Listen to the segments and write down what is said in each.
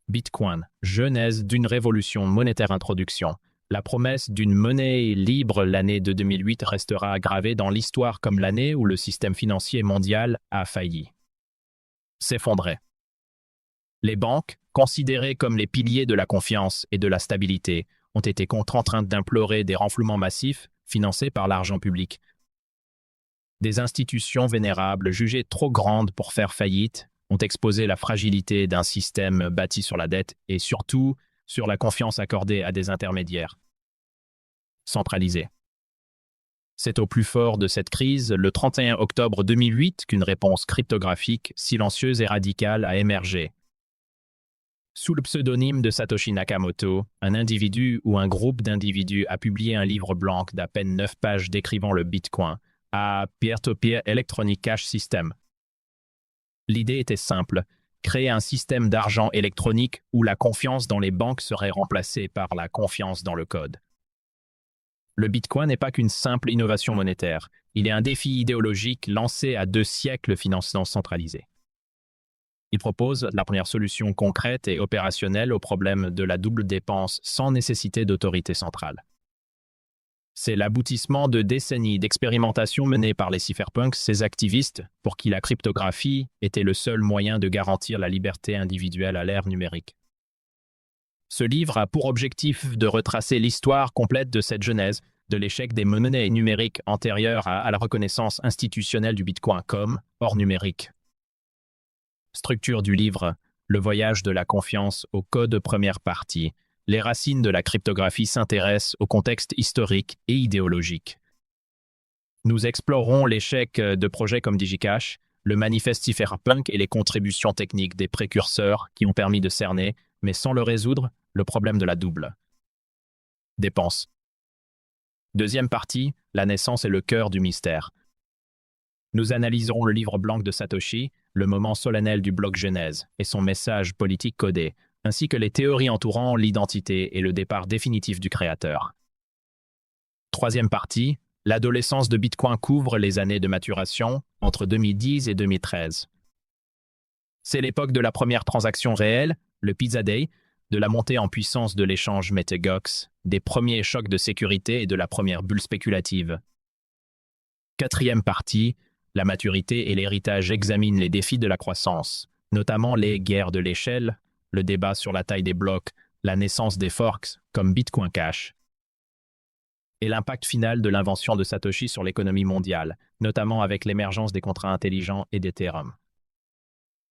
Bitcoin, genèse d'une révolution monétaire introduction. La promesse d'une monnaie libre l'année de 2008 restera gravée dans l'histoire comme l'année où le système financier mondial a failli. S'effondrer. Les banques, considérées comme les piliers de la confiance et de la stabilité, ont été contraintes d'implorer des renflouements massifs financés par l'argent public. Des institutions vénérables jugées trop grandes pour faire faillite ont exposé la fragilité d'un système bâti sur la dette et surtout sur la confiance accordée à des intermédiaires centralisés. C'est au plus fort de cette crise, le 31 octobre 2008, qu'une réponse cryptographique, silencieuse et radicale a émergé. Sous le pseudonyme de Satoshi Nakamoto, un individu ou un groupe d'individus a publié un livre blanc d'à peine 9 pages décrivant le Bitcoin, à Peer-to-Peer Electronic Cash System. L'idée était simple, créer un système d'argent électronique où la confiance dans les banques serait remplacée par la confiance dans le code. Le Bitcoin n'est pas qu'une simple innovation monétaire, il est un défi idéologique lancé à 2 siècles de financement centralisé. Il propose la première solution concrète et opérationnelle au problème de la double dépense sans nécessité d'autorité centrale. C'est l'aboutissement de décennies d'expérimentation menées par les cypherpunks, ces activistes, pour qui la cryptographie était le seul moyen de garantir la liberté individuelle à l'ère numérique. Ce livre a pour objectif de retracer l'histoire complète de cette genèse, de l'échec des monnaies numériques antérieures à la reconnaissance institutionnelle du Bitcoin comme hors numérique. Structure du livre, le voyage de la confiance au code première partie. Les racines de la cryptographie s'intéressent au contexte historique et idéologique. Nous explorerons l'échec de projets comme DigiCash, le manifeste cypherpunk et les contributions techniques des précurseurs qui ont permis de cerner, mais sans le résoudre, le problème de la double dépense. Deuxième partie, la naissance est le cœur du mystère. Nous analyserons le livre blanc de Satoshi, le moment solennel du bloc genèse et son message politique codé, ainsi que les théories entourant l'identité et le départ définitif du créateur. Troisième partie, l'adolescence de Bitcoin couvre les années de maturation entre 2010 et 2013. C'est l'époque de la première transaction réelle, le Pizza Day, de la montée en puissance de l'échange Mt. Gox, des premiers chocs de sécurité et de la première bulle spéculative. Quatrième partie, la maturité et l'héritage examinent les défis de la croissance, notamment les guerres de l'échelle, le débat sur la taille des blocs, la naissance des forks comme Bitcoin Cash, et l'impact final de l'invention de Satoshi sur l'économie mondiale, notamment avec l'émergence des contrats intelligents et d'Ethereum.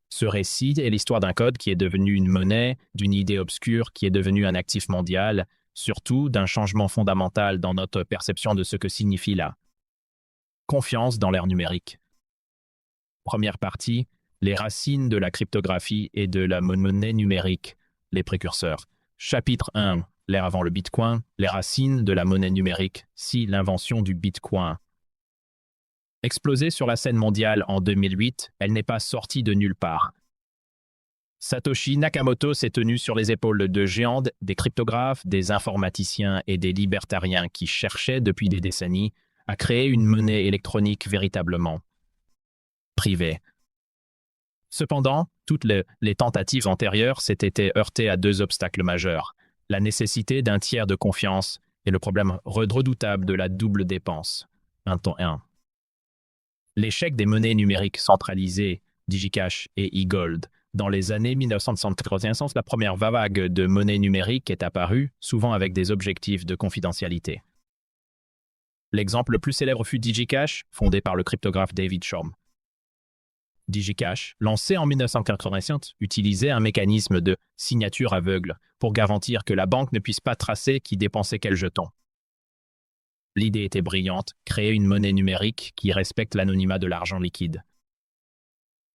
Ce récit est l'histoire d'un code qui est devenu une monnaie, d'une idée obscure qui est devenue un actif mondial, surtout d'un changement fondamental dans notre perception de ce que signifie la confiance dans l'ère numérique. Première partie, les racines de la cryptographie et de la monnaie numérique, les précurseurs. Chapitre 1, l'ère avant le Bitcoin, les racines de la monnaie numérique, si l'invention du Bitcoin. Explosée sur la scène mondiale en 2008, elle n'est pas sortie de nulle part. Satoshi Nakamoto s'est tenu sur les épaules de géants, des cryptographes, des informaticiens et des libertariens qui cherchaient depuis des décennies à créer une monnaie électronique véritablement privée. Cependant, toutes les tentatives antérieures s'étaient heurtées à 2 obstacles majeurs, la nécessité d'un tiers de confiance et le problème redoutable de la double dépense. 1. L'échec des monnaies numériques centralisées, DigiCash et eGold. Dans les années 1995, la première vague de monnaie numérique est apparue, souvent avec des objectifs de confidentialité. L'exemple le plus célèbre fut DigiCash, fondé par le cryptographe David Chaum. DigiCash, lancé en 1985, utilisait un mécanisme de signature aveugle pour garantir que la banque ne puisse pas tracer qui dépensait quel jeton. L'idée était brillante, créer une monnaie numérique qui respecte l'anonymat de l'argent liquide.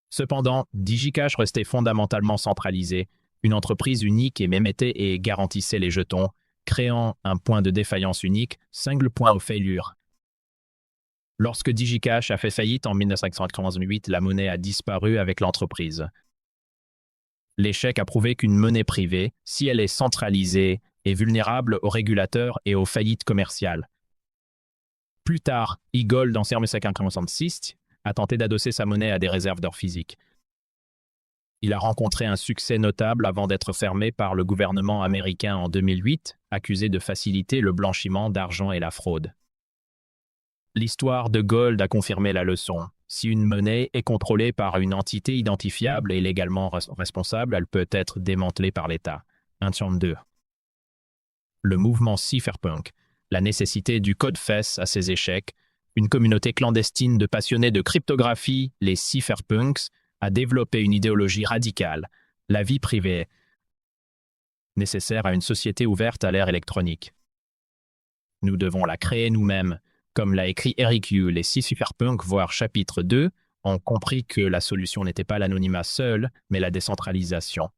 Cependant, DigiCash restait fondamentalement centralisé, une entreprise unique et émettait et garantissait les jetons, créant un point de défaillance unique, single point of failure. Lorsque DigiCash a fait faillite en 1998, la monnaie a disparu avec l'entreprise. L'échec a prouvé qu'une monnaie privée, si elle est centralisée, est vulnérable aux régulateurs et aux faillites commerciales. Plus tard, eGold, en 1966, a tenté d'adosser sa monnaie à des réserves d'or physique. Il a rencontré un succès notable avant d'être fermé par le gouvernement américain en 2008, accusé de faciliter le blanchiment d'argent et la fraude. L'histoire de Gold a confirmé la leçon. Si une monnaie est contrôlée par une entité identifiable et légalement responsable, elle peut être démantelée par l'État. 1.2. Le mouvement cypherpunk, la nécessité du code FES à ses échecs, une communauté clandestine de passionnés de cryptographie, les cypherpunks, a développé une idéologie radicale, la vie privée, nécessaire à une société ouverte à l'ère électronique. Nous devons la créer nous-mêmes. Comme l'a écrit Eric Yu, les cypherpunks, voire chapitre 2, ont compris que la solution n'était pas l'anonymat seul, mais la décentralisation.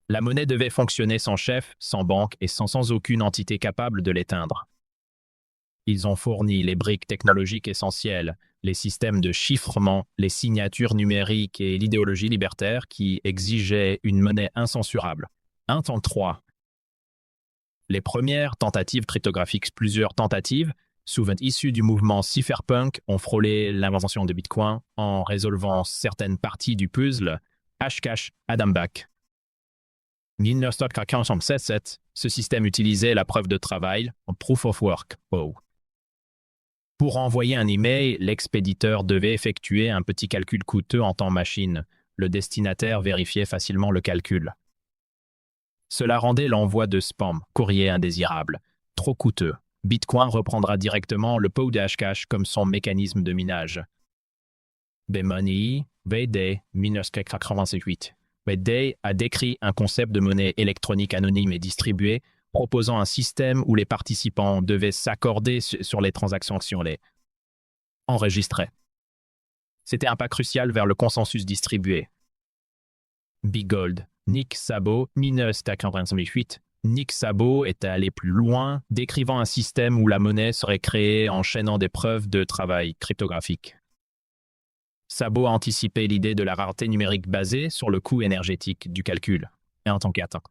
La monnaie devait fonctionner sans chef, sans banque et sans aucune entité capable de l'éteindre. Ils ont fourni les briques technologiques essentielles, les systèmes de chiffrement, les signatures numériques et l'idéologie libertaire qui exigeaient une monnaie incensurable. 1.3. Les premières tentatives cryptographiques, plusieurs tentatives, souvent issues du mouvement cypherpunk, ont frôlé l'invention de Bitcoin en résolvant certaines parties du puzzle Hashcash Adam Back. 1947, ce système utilisait la preuve de travail en Proof of Work, POW. Pour envoyer un email, l'expéditeur devait effectuer un petit calcul coûteux en temps machine. Le destinataire vérifiait facilement le calcul. Cela rendait l'envoi de spam, courrier indésirable, trop coûteux. Bitcoin reprendra directement le POW de Hashcash comme son mécanisme de minage. B-Money, VD, 1988. VD a décrit un concept de monnaie électronique anonyme et distribuée, proposant un système où les participants devaient s'accorder sur les transactions si on les enregistrait. C'était un pas crucial vers le consensus distribué. B-Gold, Nick Szabo, 1988. Nick Szabo est allé plus loin, décrivant un système où la monnaie serait créée en chaînant des preuves de travail cryptographique. Szabo a anticipé l'idée de la rareté numérique basée sur le coût énergétique du calcul. Et en tant qu'atteint.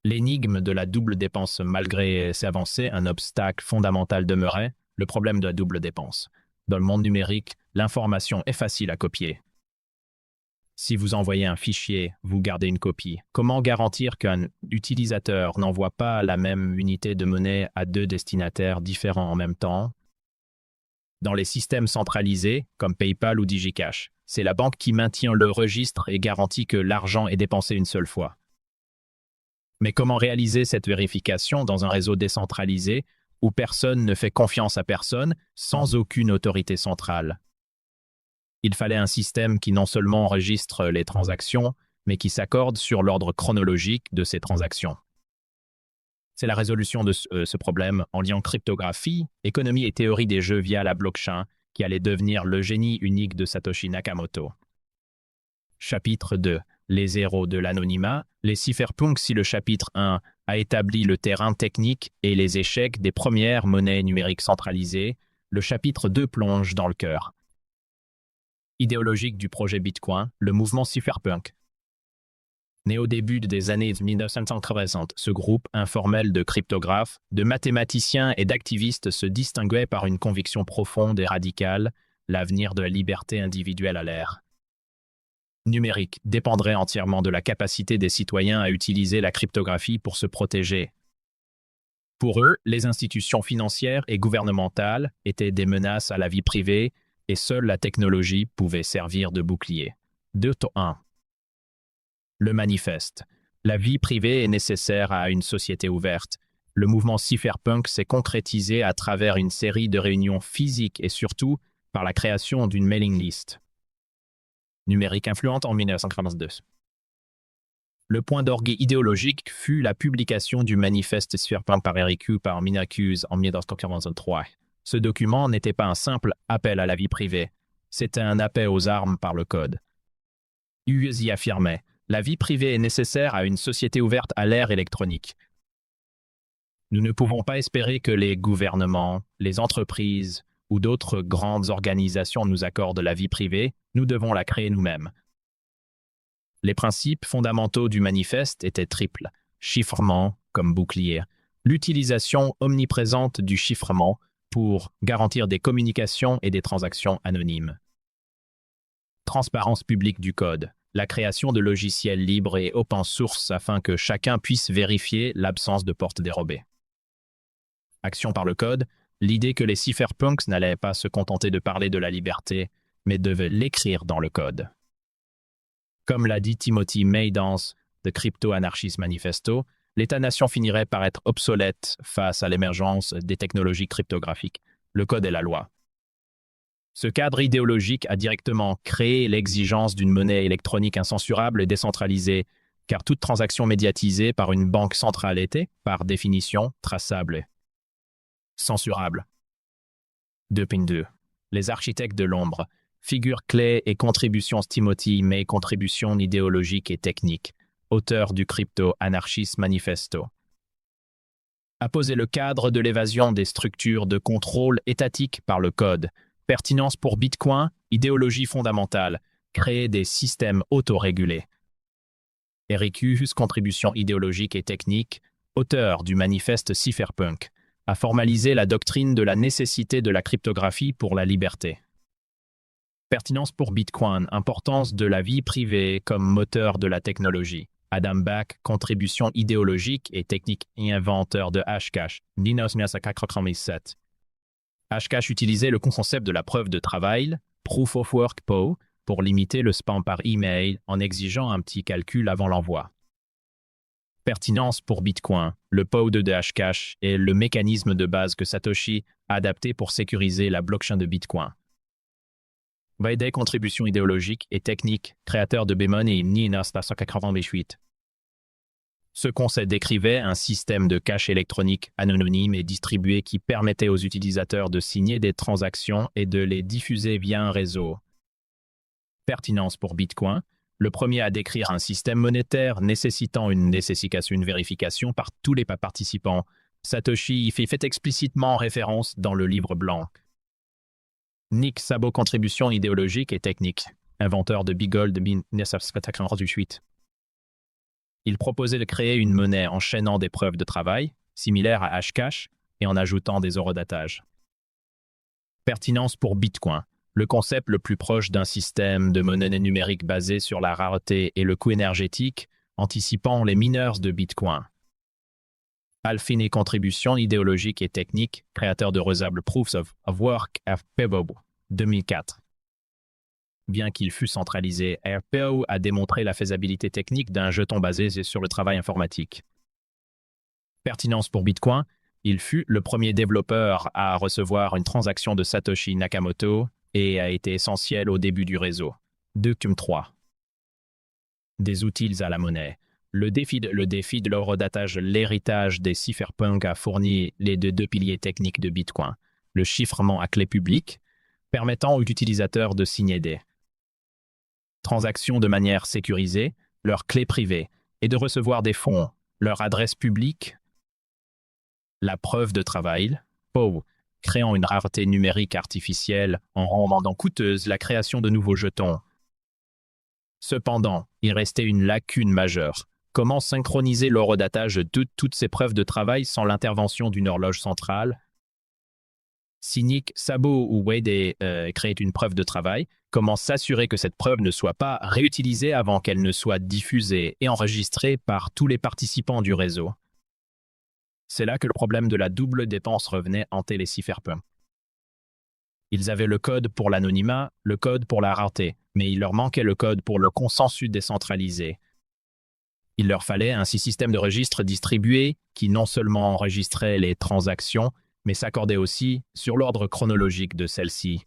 L'énigme de la double dépense, malgré ses avancées, un obstacle fondamental demeurait, le problème de la double dépense. Dans le monde numérique, l'information est facile à copier. Si vous envoyez un fichier, vous gardez une copie. Comment garantir qu'un utilisateur n'envoie pas la même unité de monnaie à deux destinataires différents en même temps? Dans les systèmes centralisés, comme PayPal ou DigiCash, c'est la banque qui maintient le registre et garantit que l'argent est dépensé une seule fois. Mais comment réaliser cette vérification dans un réseau décentralisé où personne ne fait confiance à personne sans aucune autorité centrale? Il fallait un système qui non seulement enregistre les transactions, mais qui s'accorde sur l'ordre chronologique de ces transactions. C'est la résolution de ce problème en liant cryptographie, économie et théorie des jeux via la blockchain qui allait devenir le génie unique de Satoshi Nakamoto. Chapitre 2. Les héros de l'anonymat. Les cypherpunks, si le chapitre 1 a établi le terrain technique et les échecs des premières monnaies numériques centralisées, le chapitre 2 plonge dans le cœur idéologique du projet Bitcoin, le mouvement cypherpunk. Né au début des années 1980, ce groupe informel de cryptographes, de mathématiciens et d'activistes se distinguait par une conviction profonde et radicale, l'avenir de la liberté individuelle à l'ère numérique dépendrait entièrement de la capacité des citoyens à utiliser la cryptographie pour se protéger. Pour eux, les institutions financières et gouvernementales étaient des menaces à la vie privée et seule la technologie pouvait servir de bouclier. 2.1. Le manifeste. La vie privée est nécessaire à une société ouverte. Le mouvement cypherpunk s'est concrétisé à travers une série de réunions physiques et surtout par la création d'une mailing list numérique influente en 1992. Le point d'orgue idéologique fut la publication du manifeste cypherpunk par Eric Yu par Minacuse en 1983. Ce document n'était pas un simple appel à la vie privée, c'était un appel aux armes par le code. Yu y affirmait « La vie privée est nécessaire à une société ouverte à l'ère électronique. Nous ne pouvons pas espérer que les gouvernements, les entreprises ou d'autres grandes organisations nous accordent la vie privée, nous devons la créer nous-mêmes. » Les principes fondamentaux du manifeste étaient triples. Chiffrement comme bouclier, l'utilisation omniprésente du chiffrement pour garantir des communications et des transactions anonymes. Transparence publique du code. La création de logiciels libres et open source afin que chacun puisse vérifier l'absence de portes dérobées. Action par le code. L'idée que les cypherpunks n'allaient pas se contenter de parler de la liberté, mais devaient l'écrire dans le code. Comme l'a dit Timothy May dans The Crypto Anarchist Manifesto, l'État-nation finirait par être obsolète face à l'émergence des technologies cryptographiques. Le code est la loi. Ce cadre idéologique a directement créé l'exigence d'une monnaie électronique incensurable et décentralisée, car toute transaction médiatisée par une banque centrale était, par définition, traçable et censurable. 2.2. Les architectes de l'ombre. Figure clé et contributions Timothy May, contributions idéologiques et techniques. Auteur du Crypto Anarchist Manifesto. A posé le cadre de l'évasion des structures de contrôle étatique par le code. Pertinence pour Bitcoin, idéologie fondamentale. Créer des systèmes autorégulés. Eric Hughes, contribution idéologique et technique. Auteur du manifeste Cypherpunk. A formalisé la doctrine de la nécessité de la cryptographie pour la liberté. Pertinence pour Bitcoin, importance de la vie privée comme moteur de la technologie. Adam Back, contribution idéologique et technique et inventeur de Hashcash, 1997. Hashcash utilisait le concept de la preuve de travail, Proof of Work (POW), pour limiter le spam par email en exigeant un petit calcul avant l'envoi. Pertinence pour Bitcoin, le POW de Hashcash est le mécanisme de base que Satoshi a adapté pour sécuriser la blockchain de Bitcoin. Vaidé, contribution idéologique et technique, créateur de Bemon et 1998. Ce concept décrivait un système de cash électronique anonyme et distribué qui permettait aux utilisateurs de signer des transactions et de les diffuser via un réseau. Pertinence pour Bitcoin, le premier à décrire un système monétaire nécessitant une vérification par tous les participants. Satoshi y fait explicitement référence dans le livre blanc. Nick Szabo, contribution idéologique et technique, inventeur de Beagle de 1998. Il proposait de créer une monnaie enchaînant des preuves de travail, similaire à Hashcash, et en ajoutant des eurodatages. Pertinence pour Bitcoin, le concept le plus proche d'un système de monnaie numérique basé sur la rareté et le coût énergétique, anticipant les mineurs de Bitcoin. Alfine, contribution idéologique et technique, créateur de Reusable Proofs of Work (RPO), 2004. Bien qu'il fût centralisé, RPO a démontré la faisabilité technique d'un jeton basé sur le travail informatique. Pertinence pour Bitcoin, il fut le premier développeur à recevoir une transaction de Satoshi Nakamoto et a été essentiel au début du réseau. 2.3. Des outils à la monnaie. Le défi de l'eurodatage, l'héritage des cypherpunks a fourni les deux piliers techniques de Bitcoin. Le chiffrement à clé publique, permettant aux utilisateurs de signer des transactions de manière sécurisée, leur clé privée, et de recevoir des fonds, leur adresse publique. La preuve de travail, POW, créant une rareté numérique artificielle en rendant coûteuse la création de nouveaux jetons. Cependant, il restait une lacune majeure. Comment synchroniser l'eurodatage de toutes ces preuves de travail sans l'intervention d'une horloge centrale? Si Nick Szabo ou Wade créent une preuve de travail, comment s'assurer que cette preuve ne soit pas réutilisée avant qu'elle ne soit diffusée et enregistrée par tous les participants du réseau? C'est là que le problème de la double dépense revenait hanter les cypherpunks. Ils avaient le code pour l'anonymat, le code pour la rareté, mais il leur manquait le code pour le consensus décentralisé. Il leur fallait un système de registre distribué qui non seulement enregistrait les transactions, mais s'accordait aussi sur l'ordre chronologique de celles-ci.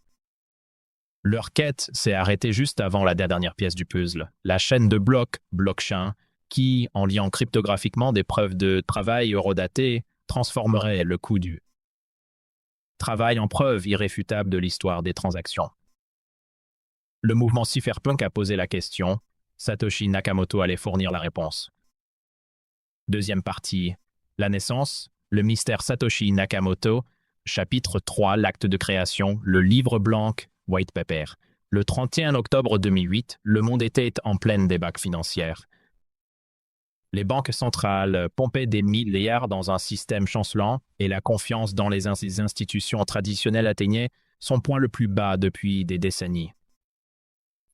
Leur quête s'est arrêtée juste avant la dernière pièce du puzzle, la chaîne de blocs, blockchain, qui, en liant cryptographiquement des preuves de travail eurodatées, transformerait le coût du travail en preuve irréfutable de l'histoire des transactions. Le mouvement cypherpunk a posé la question, Satoshi Nakamoto allait fournir la réponse. Deuxième partie, la naissance, le mystère Satoshi Nakamoto, chapitre 3, l'acte de création, le livre blanc, White Paper. Le 31 octobre 2008, le monde était en pleine débâcle financière. Les banques centrales pompaient des milliards dans un système chancelant et la confiance dans les institutions traditionnelles atteignait son point le plus bas depuis des décennies.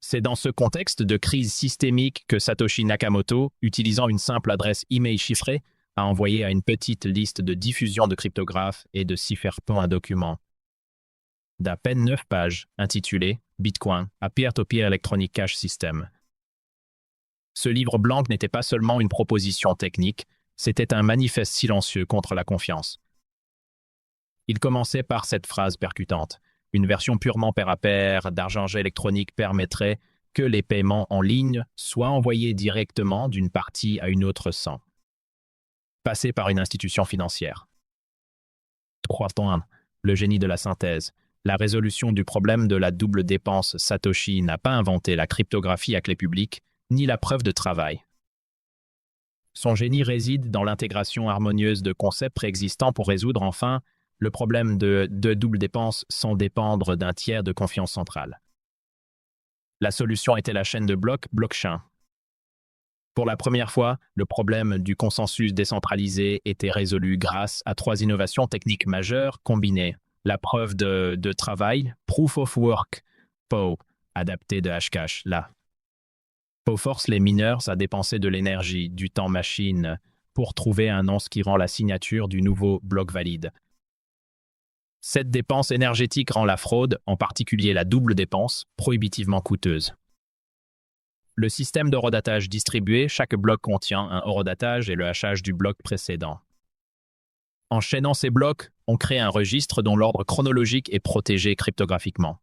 C'est dans ce contexte de crise systémique que Satoshi Nakamoto, utilisant une simple adresse email chiffrée, a envoyé à une petite liste de diffusion de cryptographes et de cypherpunks un document d'à peine 9 pages, intitulé Bitcoin, a Peer-to-Peer Electronic Cash System. Ce livre blanc n'était pas seulement une proposition technique, c'était un manifeste silencieux contre la confiance. Il commençait par cette phrase percutante. Une version purement pair à pair d'argent électronique permettrait que les paiements en ligne soient envoyés directement d'une partie à une autre sans passer par une institution financière. 3.1. Le génie de la synthèse. La résolution du problème de la double dépense. Satoshi n'a pas inventé la cryptographie à clé publique, ni la preuve de travail. Son génie réside dans l'intégration harmonieuse de concepts préexistants pour résoudre enfin le problème de double dépense sans dépendre d'un tiers de confiance centrale. La solution était la chaîne de blocs blockchain. Pour la première fois, le problème du consensus décentralisé était résolu grâce à 3 innovations techniques majeures combinées. La preuve de travail, Proof of Work, POW, adapté de Hashcash, là. POW force les mineurs à dépenser de l'énergie, du temps machine, pour trouver un nonce qui rend la signature du nouveau bloc valide. Cette dépense énergétique rend la fraude, en particulier la double dépense, prohibitivement coûteuse. Le système d'horodatage distribué, chaque bloc contient un horodatage et le hachage du bloc précédent. Enchaînant ces blocs, on crée un registre dont l'ordre chronologique est protégé cryptographiquement.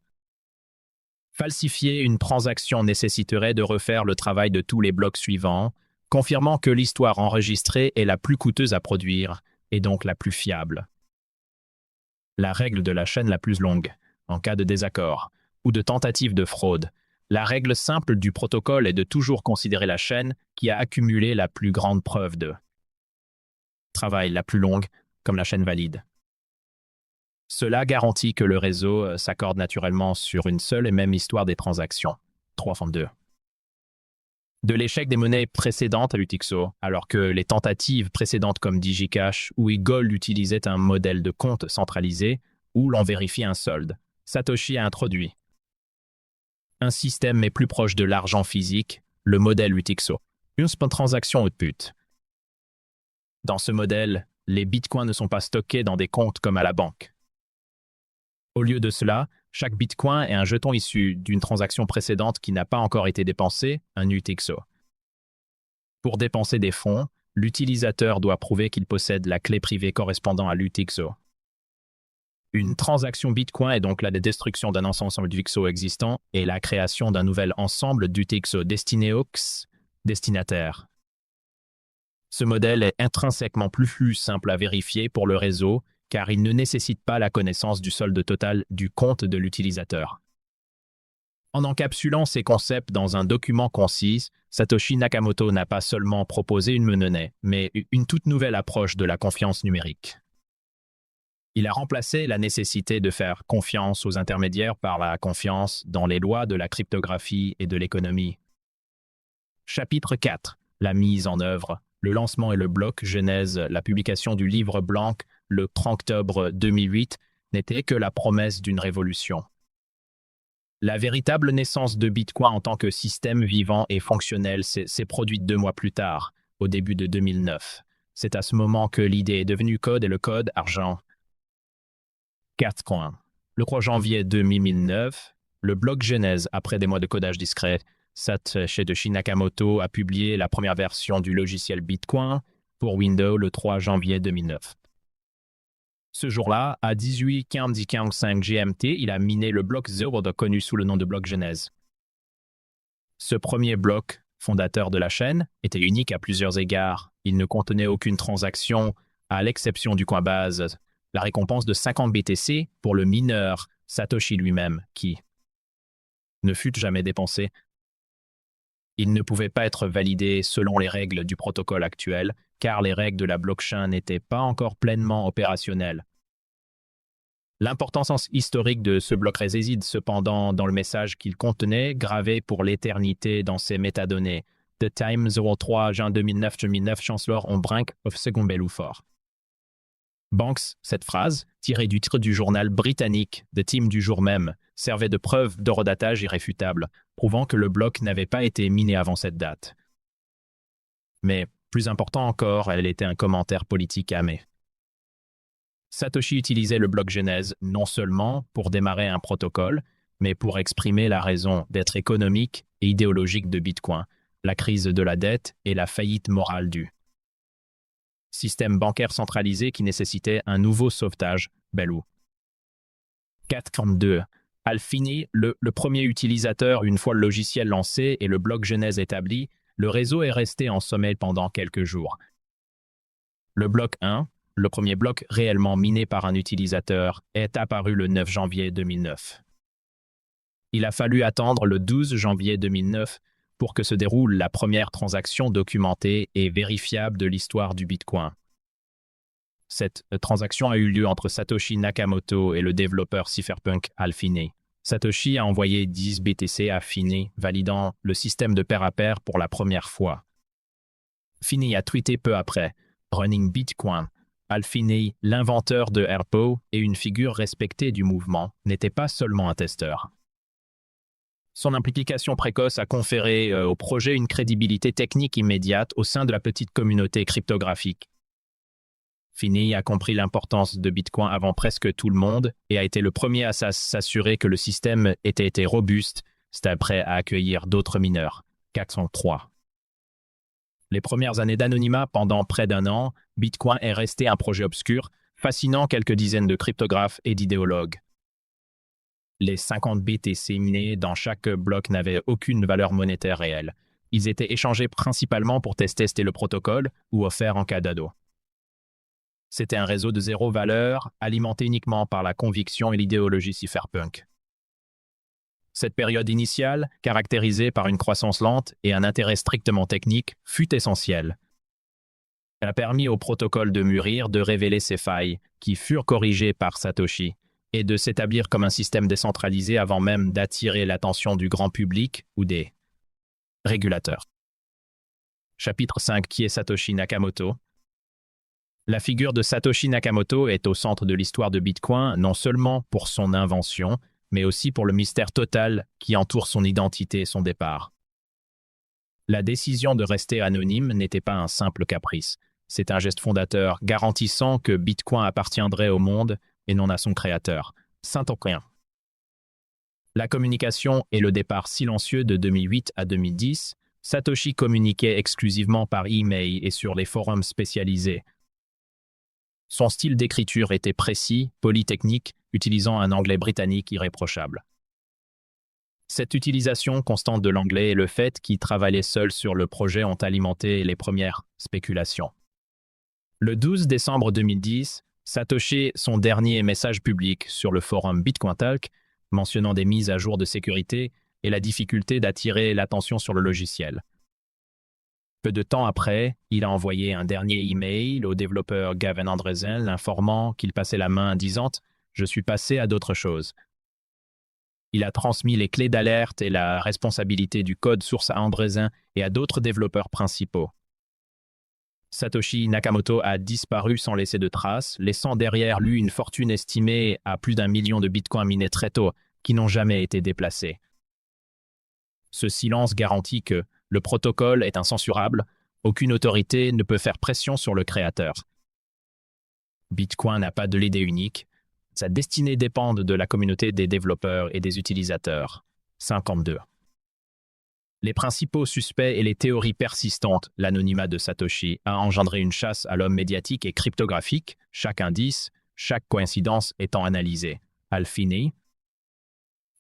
Falsifier une transaction nécessiterait de refaire le travail de tous les blocs suivants, confirmant que l'histoire enregistrée est la plus coûteuse à produire et donc la plus fiable. La règle de la chaîne la plus longue, en cas de désaccord ou de tentative de fraude. La règle simple du protocole est de toujours considérer la chaîne qui a accumulé la plus grande preuve de travail la plus longue comme la chaîne valide. Cela garantit que le réseau s'accorde naturellement sur une seule et même histoire des transactions. 3.2. De l'échec des monnaies précédentes à l'UTXO, alors que les tentatives précédentes comme DigiCash ou eGold utilisaient un modèle de compte centralisé où l'on vérifie un solde, Satoshi a introduit un système mais plus proche de l'argent physique, le modèle UTXO, une transaction output. Dans ce modèle, les bitcoins ne sont pas stockés dans des comptes comme à la banque. Au lieu de cela, chaque bitcoin est un jeton issu d'une transaction précédente qui n'a pas encore été dépensée, un UTXO. Pour dépenser des fonds, l'utilisateur doit prouver qu'il possède la clé privée correspondant à l'UTXO. Une transaction Bitcoin est donc la destruction d'un ensemble d'UTXO existant et la création d'un nouvel ensemble d'UTXO destiné aux destinataires. Ce modèle est intrinsèquement plus simple à vérifier pour le réseau car il ne nécessite pas la connaissance du solde total du compte de l'utilisateur. En encapsulant ces concepts dans un document concis, Satoshi Nakamoto n'a pas seulement proposé une monnaie, mais une toute nouvelle approche de la confiance numérique. Il a remplacé la nécessité de faire confiance aux intermédiaires par la confiance dans les lois de la cryptographie et de l'économie. Chapitre 4. La mise en œuvre, le lancement et le bloc genèse. La publication du livre blanc le 30 octobre 2008 n'était que la promesse d'une révolution. La véritable naissance de Bitcoin en tant que système vivant et fonctionnel s'est produite 2 mois plus tard, au début de 2009. C'est à ce moment que l'idée est devenue code et le code argent. 4. Le 3 janvier 2009, le bloc genèse, après des mois de codage discret, Satoshi Nakamoto a publié la première version du logiciel Bitcoin pour Windows le 3 janvier 2009. Ce jour-là, à 18h45 GMT, il a miné le bloc 0 connu sous le nom de bloc genèse. Ce premier bloc, fondateur de la chaîne, était unique à plusieurs égards. Il ne contenait aucune transaction, à l'exception du coin base, la récompense de 50 BTC pour le mineur Satoshi lui-même, qui ne fut jamais dépensé. Il ne pouvait pas être validé selon les règles du protocole actuel, car les règles de la blockchain n'étaient pas encore pleinement opérationnelles. L'importance historique de ce bloc réside cependant dans le message qu'il contenait, gravé pour l'éternité dans ses métadonnées. The Time 03 juin 2009 Chancellor on brink of second Belfort. Banks, cette phrase, tirée du titre du journal britannique The Team du jour même, servait de preuve d'horodatage irréfutable, prouvant que le bloc n'avait pas été miné avant cette date. Mais, plus important encore, elle était un commentaire politique amé. Satoshi utilisait le bloc Genèse non seulement pour démarrer un protocole, mais pour exprimer la raison d'être économique et idéologique de Bitcoin, la crise de la dette et la faillite morale du système bancaire centralisé qui nécessitait un nouveau sauvetage, Bellew. 4.2. Al-Fini, le premier utilisateur une fois le logiciel lancé et le bloc Genèse établi, le réseau est resté en sommeil pendant quelques jours. Le bloc 1, le premier bloc réellement miné par un utilisateur, est apparu le 9 janvier 2009. Il a fallu attendre le 12 janvier 2009 pour que se déroule la première transaction documentée et vérifiable de l'histoire du Bitcoin. Cette transaction a eu lieu entre Satoshi Nakamoto et le développeur cypherpunk Al-Fini. Satoshi a envoyé 10 BTC à Fini, validant le système de pair à pair pour la première fois. Fini a tweeté peu après « Running Bitcoin ». Al-Fini, l'inventeur de Airpo et une figure respectée du mouvement, n'était pas seulement un testeur. Son implication précoce a conféré au projet une crédibilité technique immédiate au sein de la petite communauté cryptographique. Fini a compris l'importance de Bitcoin avant presque tout le monde et a été le premier à s'assurer que le système était été robuste, c'était prêt à accueillir d'autres mineurs. 403. Les premières années d'anonymat pendant près d'un an, Bitcoin est resté un projet obscur, fascinant quelques dizaines de cryptographes et d'idéologues. Les 50 BTC minés dans chaque bloc n'avaient aucune valeur monétaire réelle. Ils étaient échangés principalement pour tester le protocole ou offerts en cas d'ado. C'était un réseau de zéro valeur, alimenté uniquement par la conviction et l'idéologie cypherpunk. Cette période initiale, caractérisée par une croissance lente et un intérêt strictement technique, fut essentielle. Elle a permis au protocole de mûrir, de révéler ses failles, qui furent corrigées par Satoshi, et de s'établir comme un système décentralisé avant même d'attirer l'attention du grand public ou des régulateurs. Chapitre 5. Qui est Satoshi Nakamoto? La figure de Satoshi Nakamoto est au centre de l'histoire de Bitcoin, non seulement pour son invention, mais aussi pour le mystère total qui entoure son identité et son départ. La décision de rester anonyme n'était pas un simple caprice. C'est un geste fondateur garantissant que Bitcoin appartiendrait au monde et non à son créateur, Saint-Océan. La communication et le départ silencieux de 2008 à 2010, Satoshi communiquait exclusivement par email et sur les forums spécialisés. Son style d'écriture était précis, polytechnique, utilisant un anglais britannique irréprochable. Cette utilisation constante de l'anglais et le fait qu'il travaillait seul sur le projet ont alimenté les premières spéculations. Le 12 décembre 2010, Satoshi son dernier message public sur le forum BitcoinTalk, mentionnant des mises à jour de sécurité et la difficulté d'attirer l'attention sur le logiciel. Peu de temps après, il a envoyé un dernier email au développeur Gavin Andresen l'informant qu'il passait la main disant « Je suis passé à d'autres choses ». Il a transmis les clés d'alerte et la responsabilité du code source à Andresen et à d'autres développeurs principaux. Satoshi Nakamoto a disparu sans laisser de traces, laissant derrière lui une fortune estimée à plus d'1 million de bitcoins minés très tôt, qui n'ont jamais été déplacés. Ce silence garantit que le protocole est incensurable, aucune autorité ne peut faire pression sur le créateur. Bitcoin n'a pas de l'idée unique, sa destinée dépend de la communauté des développeurs et des utilisateurs. 52. Les principaux suspects et les théories persistantes, l'anonymat de Satoshi a engendré une chasse à l'homme médiatique et cryptographique, chaque indice, chaque coïncidence étant analysée. Al-Fini,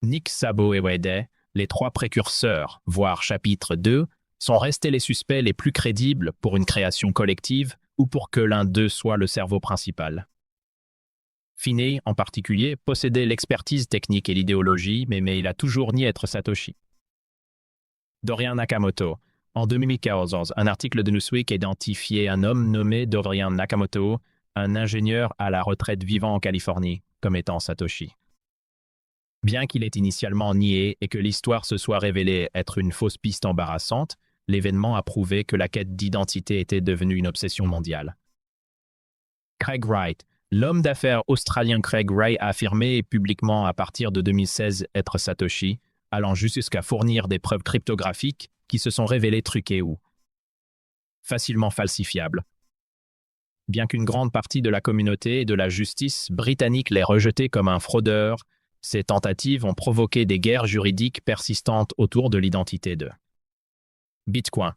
Nick Szabo et Wade, les trois précurseurs, voire chapitre 2, sont restés les suspects les plus crédibles pour une création collective ou pour que l'un d'eux soit le cerveau principal. Fini, en particulier, possédait l'expertise technique et l'idéologie, mais il a toujours nié être Satoshi. Dorian Nakamoto. En 2014, un article de Newsweek identifiait un homme nommé Dorian Nakamoto, un ingénieur à la retraite vivant en Californie, comme étant Satoshi. Bien qu'il ait initialement nié et que l'histoire se soit révélée être une fausse piste embarrassante, l'événement a prouvé que la quête d'identité était devenue une obsession mondiale. Craig Wright. L'homme d'affaires australien Craig Wray a affirmé publiquement à partir de 2016 être Satoshi, allant jusqu'à fournir des preuves cryptographiques qui se sont révélées truquées ou facilement falsifiables. Bien qu'une grande partie de la communauté et de la justice britannique l'ait rejeté comme un fraudeur, ces tentatives ont provoqué des guerres juridiques persistantes autour de l'identité de Bitcoin.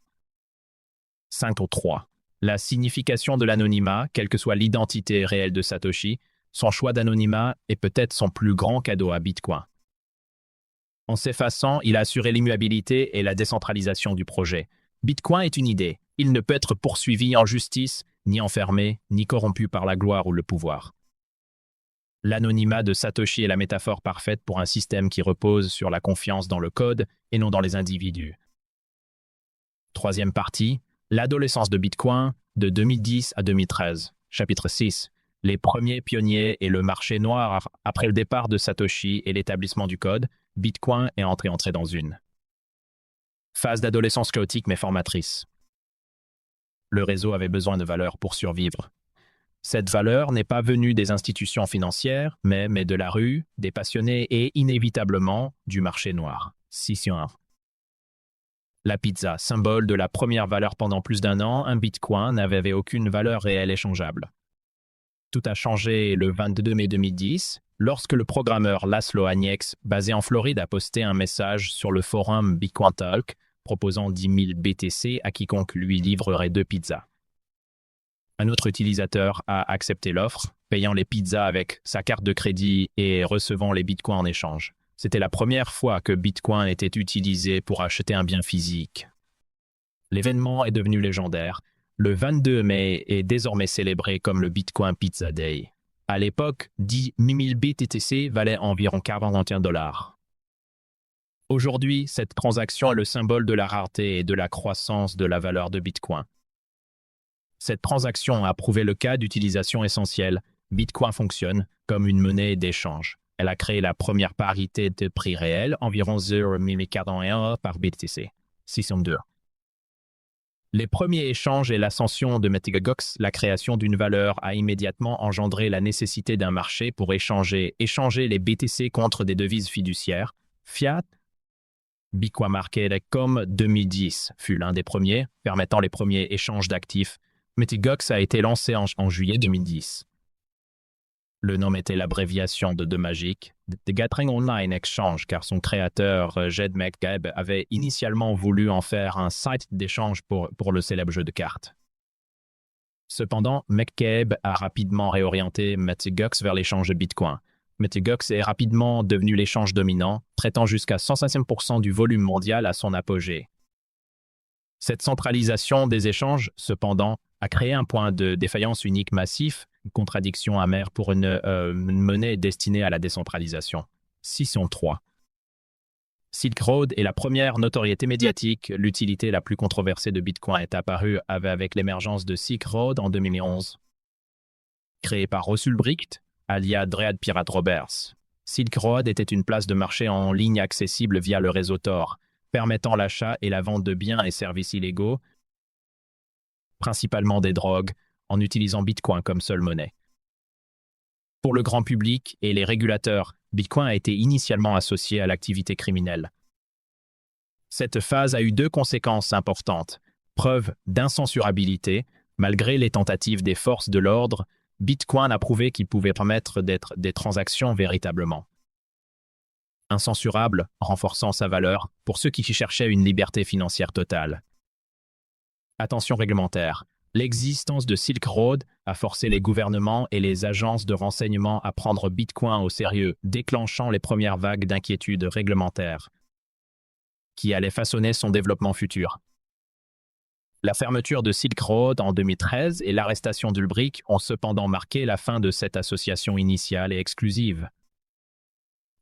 5.3. La signification de l'anonymat, quelle que soit l'identité réelle de Satoshi, son choix d'anonymat est peut-être son plus grand cadeau à Bitcoin. En s'effaçant, il a assuré l'immuabilité et la décentralisation du projet. Bitcoin est une idée. Il ne peut être poursuivi en justice, ni enfermé, ni corrompu par la gloire ou le pouvoir. L'anonymat de Satoshi est la métaphore parfaite pour un système qui repose sur la confiance dans le code et non dans les individus. Troisième partie, l'adolescence de Bitcoin de 2010 à 2013. Chapitre 6. Les premiers pionniers et le marché noir. Après le départ de Satoshi et l'établissement du code, Bitcoin est entré dans une phase d'adolescence chaotique mais formatrice. Le réseau avait besoin de valeur pour survivre. Cette valeur n'est pas venue des institutions financières, mais de la rue, des passionnés et inévitablement du marché noir. 6.1. La pizza, symbole de la première valeur pendant plus d'un an, un bitcoin n'avait aucune valeur réelle échangeable. Tout a changé le 22 mai 2010, lorsque le programmeur Laszlo Anieks, basé en Floride, a posté un message sur le forum Bitcoin Talk proposant 10 000 BTC à quiconque lui livrerait 2 pizzas. Un autre utilisateur a accepté l'offre, payant les pizzas avec sa carte de crédit et recevant les bitcoins en échange. C'était la première fois que Bitcoin était utilisé pour acheter un bien physique. L'événement est devenu légendaire. Le 22 mai est désormais célébré comme le Bitcoin Pizza Day. À l'époque, 10 000 BTC valaient environ 41 $. Aujourd'hui, cette transaction est le symbole de la rareté et de la croissance de la valeur de Bitcoin. Cette transaction a prouvé le cas d'utilisation essentielle. Bitcoin fonctionne comme une monnaie d'échange. Elle a créé la première parité de prix réel, environ 0,41 par BTC. 6.2. Les premiers échanges et l'ascension de Mt. Gox, la création d'une valeur a immédiatement engendré la nécessité d'un marché pour échanger les BTC contre des devises fiduciaires. Fiat, Bitcoin Market comme 2010 fut l'un des premiers, permettant les premiers échanges d'actifs. Mt. Gox a été lancé en juillet 2010. Le nom était l'abréviation de Magic, The Gathering Online Exchange, car son créateur, Jed McCabe, avait initialement voulu en faire un site d'échange pour le célèbre jeu de cartes. Cependant, McCabe a rapidement réorienté Mt. Gox vers l'échange de Bitcoin. Mt. Gox est rapidement devenu l'échange dominant, traitant jusqu'à 150% du volume mondial à son apogée. Cette centralisation des échanges, cependant, a créé un point de défaillance unique massif, une contradiction amère pour une monnaie destinée à la décentralisation. 6.3. Silk Road est la première notoriété médiatique. L'utilité la plus controversée de Bitcoin est apparue avec l'émergence de Silk Road en 2011. Créé par Russell Bricht, alias Dread Pirate Roberts, Silk Road était une place de marché en ligne accessible via le réseau Tor, permettant l'achat et la vente de biens et services illégaux, principalement des drogues, en utilisant Bitcoin comme seule monnaie. Pour le grand public et les régulateurs, Bitcoin a été initialement associé à l'activité criminelle. Cette phase a eu 2 conséquences importantes. Preuve d'incensurabilité, malgré les tentatives des forces de l'ordre, Bitcoin a prouvé qu'il pouvait permettre d'être des transactions véritablement incensurable, renforçant sa valeur pour ceux qui cherchaient une liberté financière totale. Attention réglementaire. L'existence de Silk Road a forcé les gouvernements et les agences de renseignement à prendre Bitcoin au sérieux, déclenchant les premières vagues d'inquiétudes réglementaires qui allaient façonner son développement futur. La fermeture de Silk Road en 2013 et l'arrestation d'Ulbricht ont cependant marqué la fin de cette association initiale et exclusive.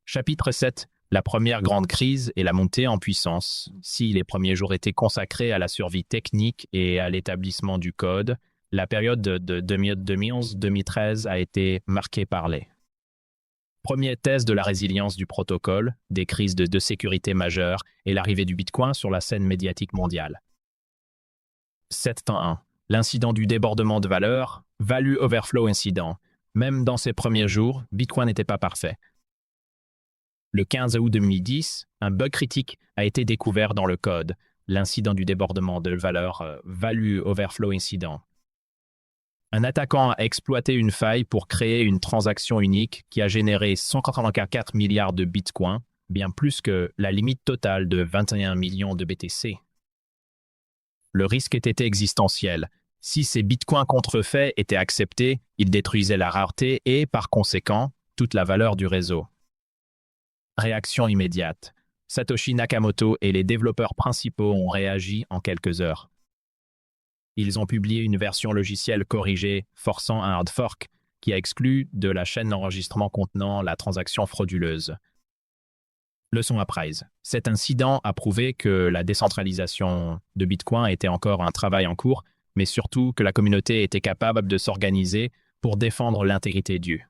Chapitre 7. La première grande crise et la montée en puissance. Si les premiers jours étaient consacrés à la survie technique et à l'établissement du code, la période de 2011-2013 a été marquée par les premiers tests de la résilience du protocole, des crises de sécurité majeures et l'arrivée du Bitcoin sur la scène médiatique mondiale. 7.1. L'incident du débordement de valeur, Value Overflow Incident. Même dans ses premiers jours, Bitcoin n'était pas parfait. Le 15 août 2010, un bug critique a été découvert dans le code, l'incident du débordement de valeur Value Overflow Incident. Un attaquant a exploité une faille pour créer une transaction unique qui a généré 184 milliards de bitcoins, bien plus que la limite totale de 21 millions de BTC. Le risque était existentiel. Si ces bitcoins contrefaits étaient acceptés, ils détruisaient la rareté et, par conséquent, toute la valeur du réseau. Réaction immédiate. Satoshi Nakamoto et les développeurs principaux ont réagi en quelques heures. Ils ont publié une version logicielle corrigée, forçant un hard fork, qui a exclu de la chaîne d'enregistrement contenant la transaction frauduleuse. Leçon apprise. Cet incident a prouvé que la décentralisation de Bitcoin était encore un travail en cours, mais surtout que la communauté était capable de s'organiser pour défendre l'intégrité du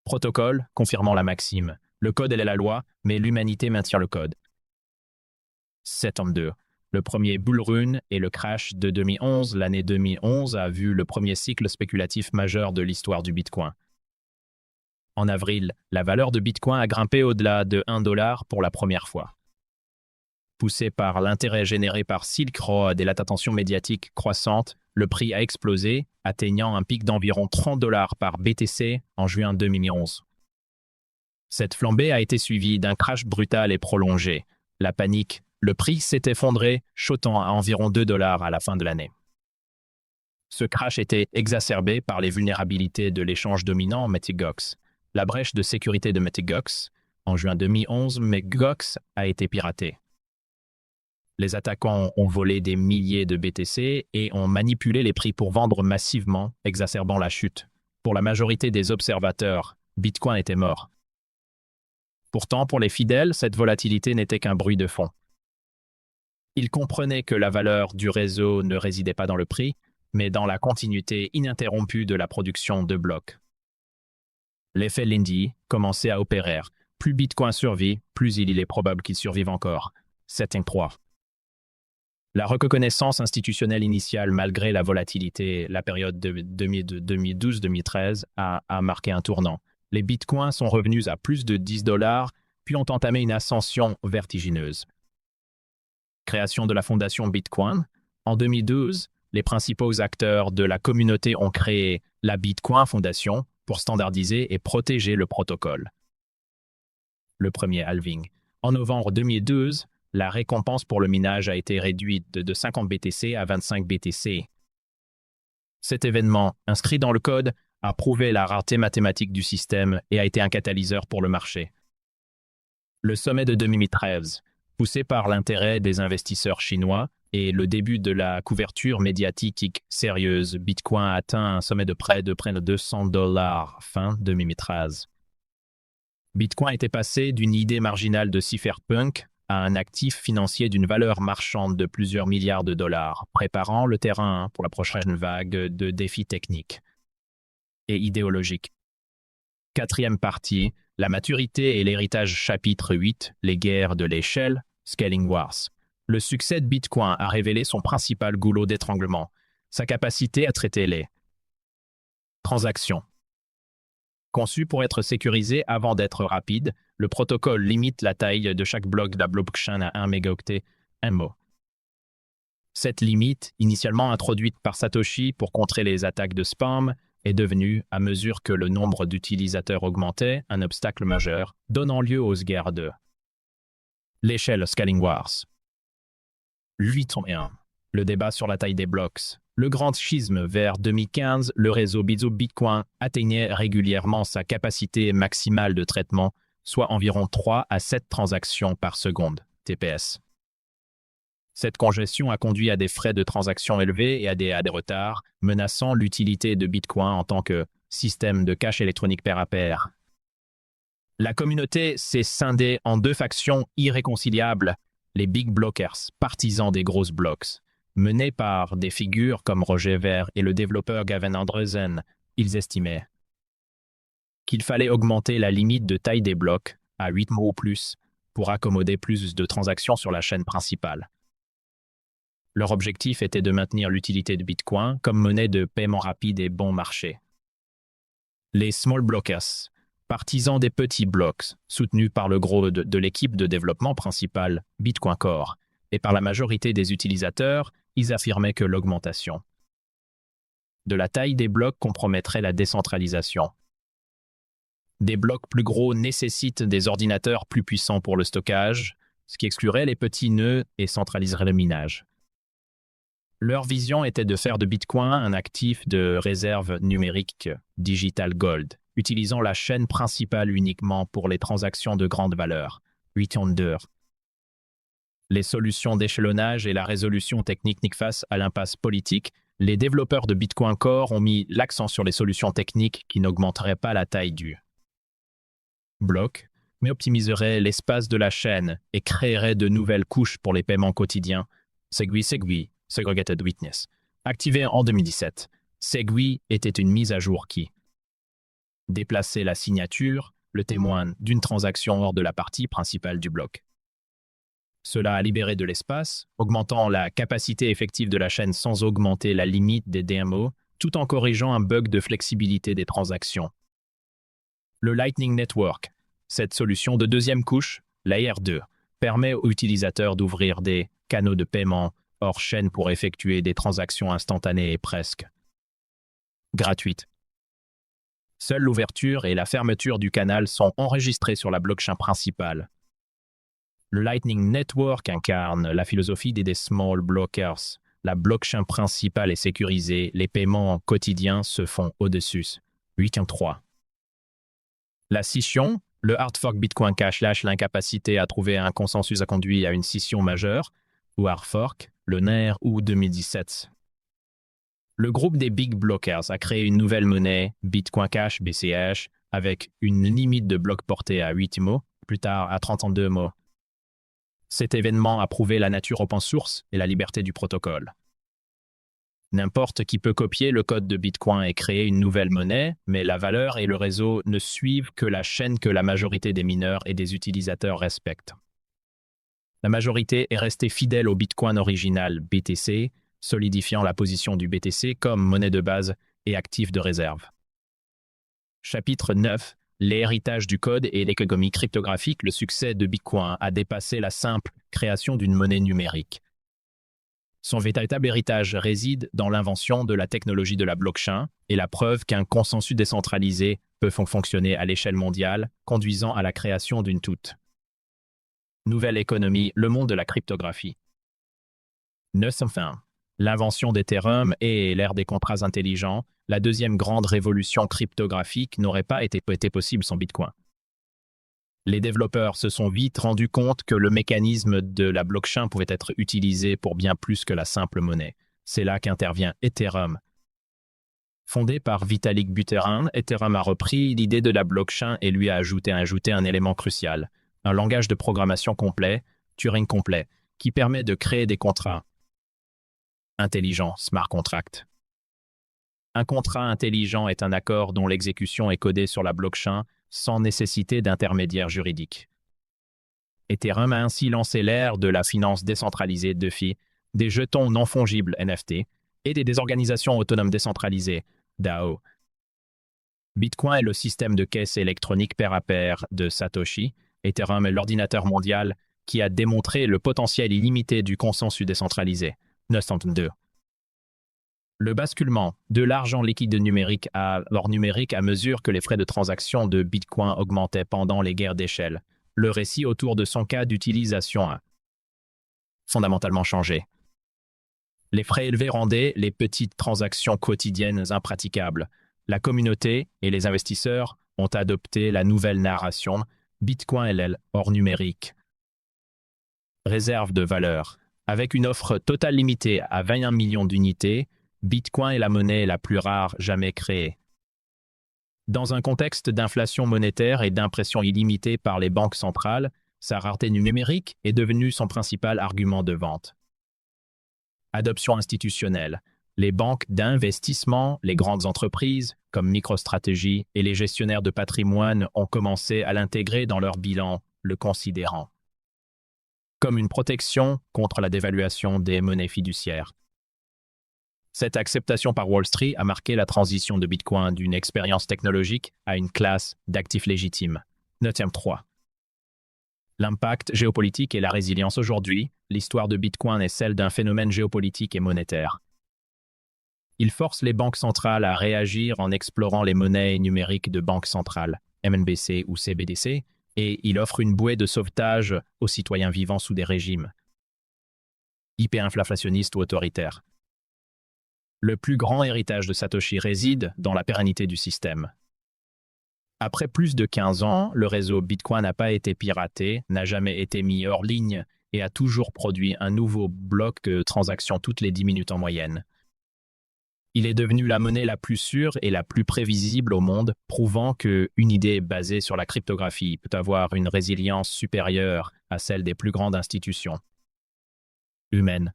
protocole, confirmant la maxime. Le code est la loi, mais l'humanité maintient le code. Septembre 2. Le premier bull run et le crash de 2011, l'année 2011 a vu le premier cycle spéculatif majeur de l'histoire du Bitcoin. En avril, la valeur de Bitcoin a grimpé au-delà de $1 pour la première fois. Poussé par l'intérêt généré par Silk Road et l'attention médiatique croissante, le prix a explosé, atteignant un pic d'environ $30 par BTC en juin 2011. Cette flambée a été suivie d'un crash brutal et prolongé. La panique, le prix s'est effondré, chutant à environ $2 à la fin de l'année. Ce crash était exacerbé par les vulnérabilités de l'échange dominant Mt. Gox. La brèche de sécurité de Mt. Gox. En juin 2011, Mt. Gox a été piratée. Les attaquants ont volé des milliers de BTC et ont manipulé les prix pour vendre massivement, exacerbant la chute. Pour la majorité des observateurs, Bitcoin était mort. Pourtant, pour les fidèles, cette volatilité n'était qu'un bruit de fond. Ils comprenaient que la valeur du réseau ne résidait pas dans le prix, mais dans la continuité ininterrompue de la production de blocs. L'effet Lindy commençait à opérer. Plus Bitcoin survit, plus il est probable qu'il survive encore. Setting 3. La reconnaissance institutionnelle initiale, malgré la volatilité, la période de 2012-2013 a marqué un tournant. Les bitcoins sont revenus à plus de $10, puis ont entamé une ascension vertigineuse. Création de la fondation Bitcoin. En 2012, les principaux acteurs de la communauté ont créé la Bitcoin Foundation pour standardiser et protéger le protocole. Le premier halving. En novembre 2012, la récompense pour le minage a été réduite de 50 BTC à 25 BTC. Cet événement, inscrit dans le code, a prouvé la rareté mathématique du système et a été un catalyseur pour le marché. Le sommet de 2013, poussé par l'intérêt des investisseurs chinois et le début de la couverture médiatique sérieuse, Bitcoin a atteint un sommet de près de $200 fin 2013. Bitcoin était passé d'une idée marginale de cypherpunk à un actif financier d'une valeur marchande de plusieurs milliards de dollars, préparant le terrain pour la prochaine vague de défis techniques et idéologiques. Quatrième partie, la maturité et l'héritage chapitre 8, les guerres de l'échelle, Scaling Wars. Le succès de Bitcoin a révélé son principal goulot d'étranglement, sa capacité à traiter les transactions. Conçu pour être sécurisé avant d'être rapide, le protocole limite la taille de chaque bloc de la blockchain à 1 mégaoctet, MO. Cette limite, initialement introduite par Satoshi pour contrer les attaques de spam, est devenue, à mesure que le nombre d'utilisateurs augmentait, un obstacle majeur, donnant lieu aux guerres de l'échelle Scaling Wars. 8.1. Le débat sur la taille des blocs. Le grand schisme vers 2015, le réseau Bitcoin atteignait régulièrement sa capacité maximale de traitement, soit environ 3 à 7 transactions par seconde, TPS. Cette congestion a conduit à des frais de transaction élevés et à des retards, menaçant l'utilité de Bitcoin en tant que système de cash électronique pair à pair. La communauté s'est scindée en deux factions irréconciliables, les Big Blockers, partisans des grosses blocs. Menés par des figures comme Roger Ver et le développeur Gavin Andresen, ils estimaient qu'il fallait augmenter la limite de taille des blocs à 8 mots ou plus pour accommoder plus de transactions sur la chaîne principale. Leur objectif était de maintenir l'utilité de Bitcoin comme monnaie de paiement rapide et bon marché. Les small blockers, partisans des petits blocs, soutenus par le gros de l'équipe de développement principale Bitcoin Core et par la majorité des utilisateurs, ils affirmaient que l'augmentation de la taille des blocs compromettrait la décentralisation. Des blocs plus gros nécessitent des ordinateurs plus puissants pour le stockage, ce qui exclurait les petits nœuds et centraliserait le minage. Leur vision était de faire de Bitcoin un actif de réserve numérique digital gold, utilisant la chaîne principale uniquement pour les transactions de grande valeur, Return. Les solutions d'échelonnage et la résolution technique face à l'impasse politique, les développeurs de Bitcoin Core ont mis l'accent sur les solutions techniques qui n'augmenteraient pas la taille du bloc, mais optimiseraient l'espace de la chaîne et créeraient de nouvelles couches pour les paiements quotidiens. Segwit, Segregated Witness. Activé en 2017, Segwit était une mise à jour qui déplaçait la signature, le témoin d'une transaction hors de la partie principale du bloc. Cela a libéré de l'espace, augmentant la capacité effective de la chaîne sans augmenter la limite des DMO, tout en corrigeant un bug de flexibilité des transactions. Le Lightning Network, cette solution de deuxième couche, Layer 2, permet aux utilisateurs d'ouvrir des canaux de paiement hors chaîne pour effectuer des transactions instantanées et presque gratuites. Seule l'ouverture et la fermeture du canal sont enregistrées sur la blockchain principale. Le Lightning Network incarne la philosophie des small blockers. La blockchain principale est sécurisée, les paiements quotidiens se font au-dessus. 8.3. La scission, le hard fork Bitcoin Cash lâche l'incapacité à trouver un consensus a conduit à une scission majeure, ou hard fork, le NER août 2017. Le groupe des Big Blockers a créé une nouvelle monnaie, Bitcoin Cash BCH, avec une limite de blocs portée à 8 mots, plus tard à 32 mots. Cet événement a prouvé la nature open source et la liberté du protocole. N'importe qui peut copier le code de Bitcoin et créer une nouvelle monnaie, mais la valeur et le réseau ne suivent que la chaîne que la majorité des mineurs et des utilisateurs respectent. La majorité est restée fidèle au Bitcoin original BTC, solidifiant la position du BTC comme monnaie de base et actif de réserve. Chapitre 9. L'héritage du code et l'économie cryptographique. Le succès de Bitcoin a dépassé la simple création d'une monnaie numérique. Son véritable héritage réside dans l'invention de la technologie de la blockchain et la preuve qu'un consensus décentralisé peut fonctionner à l'échelle mondiale, conduisant à la création d'une toute nouvelle économie, le monde de la cryptographie. 9. L'invention d'Ethereum et l'ère des contrats intelligents, la deuxième grande révolution cryptographique n'aurait pas été possible sans Bitcoin. Les développeurs se sont vite rendus compte que le mécanisme de la blockchain pouvait être utilisé pour bien plus que la simple monnaie. C'est là qu'intervient Ethereum. Fondé par Vitalik Buterin, Ethereum a repris l'idée de la blockchain et lui a ajouté un élément crucial, un langage de programmation complet, Turing complet, qui permet de créer des contrats intelligents, smart contract. Un contrat intelligent est un accord dont l'exécution est codée sur la blockchain sans nécessité d'intermédiaire juridique. Ethereum a ainsi lancé l'ère de la finance décentralisée DeFi, des jetons non fongibles NFT et des organisations autonomes décentralisées DAO. Bitcoin est le système de caisse électronique pair à pair de Satoshi. Ethereum est l'ordinateur mondial qui a démontré le potentiel illimité du consensus décentralisé. 902. Le basculement de l'argent liquide numérique à l'or numérique à mesure que les frais de transaction de Bitcoin augmentaient pendant les guerres d'échelle. Le récit autour de son cas d'utilisation a fondamentalement changé. Les frais élevés rendaient les petites transactions quotidiennes impraticables. La communauté et les investisseurs ont adopté la nouvelle narration Bitcoin est l'or numérique. Réserve de valeur. Avec une offre totale limitée à 21 millions d'unités, Bitcoin est la monnaie la plus rare jamais créée. Dans un contexte d'inflation monétaire et d'impression illimitée par les banques centrales, sa rareté numérique est devenue son principal argument de vente. Adoption institutionnelle. Les banques d'investissement, les grandes entreprises, comme MicroStrategy et les gestionnaires de patrimoine ont commencé à l'intégrer dans leur bilan, le considérant comme une protection contre la dévaluation des monnaies fiduciaires. Cette acceptation par Wall Street a marqué la transition de Bitcoin d'une expérience technologique à une classe d'actifs légitimes. Notième 3. L'impact géopolitique et la résilience aujourd'hui, l'histoire de Bitcoin est celle d'un phénomène géopolitique et monétaire. Il force les banques centrales à réagir en explorant les monnaies numériques de banques centrales, MNBC ou CBDC, et il offre une bouée de sauvetage aux citoyens vivant sous des régimes hyperinflationnistes ou autoritaires. Le plus grand héritage de Satoshi réside dans la pérennité du système. Après plus de 15 ans, le réseau Bitcoin n'a pas été piraté, n'a jamais été mis hors ligne et a toujours produit un nouveau bloc de transactions toutes les 10 minutes en moyenne. Il est devenu la monnaie la plus sûre et la plus prévisible au monde, prouvant qu'une idée basée sur la cryptographie peut avoir une résilience supérieure à celle des plus grandes institutions humaines.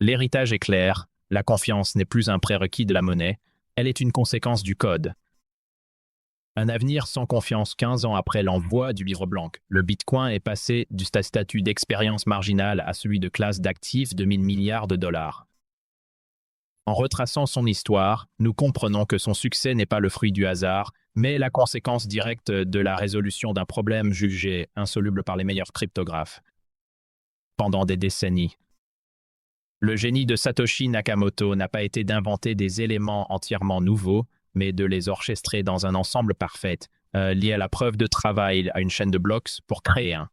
L'héritage est clair, la confiance n'est plus un prérequis de la monnaie, elle est une conséquence du code. Un avenir sans confiance 15 ans après l'envoi du livre blanc. Le Bitcoin est passé du statut d'expérience marginale à celui de classe d'actifs de 1000 milliards de dollars. En retraçant son histoire, nous comprenons que son succès n'est pas le fruit du hasard, mais la conséquence directe de la résolution d'un problème jugé insoluble par les meilleurs cryptographes. Pendant des décennies, le génie de Satoshi Nakamoto n'a pas été d'inventer des éléments entièrement nouveaux, mais de les orchestrer dans un ensemble parfait, lié à la preuve de travail à une chaîne de blocs pour créer un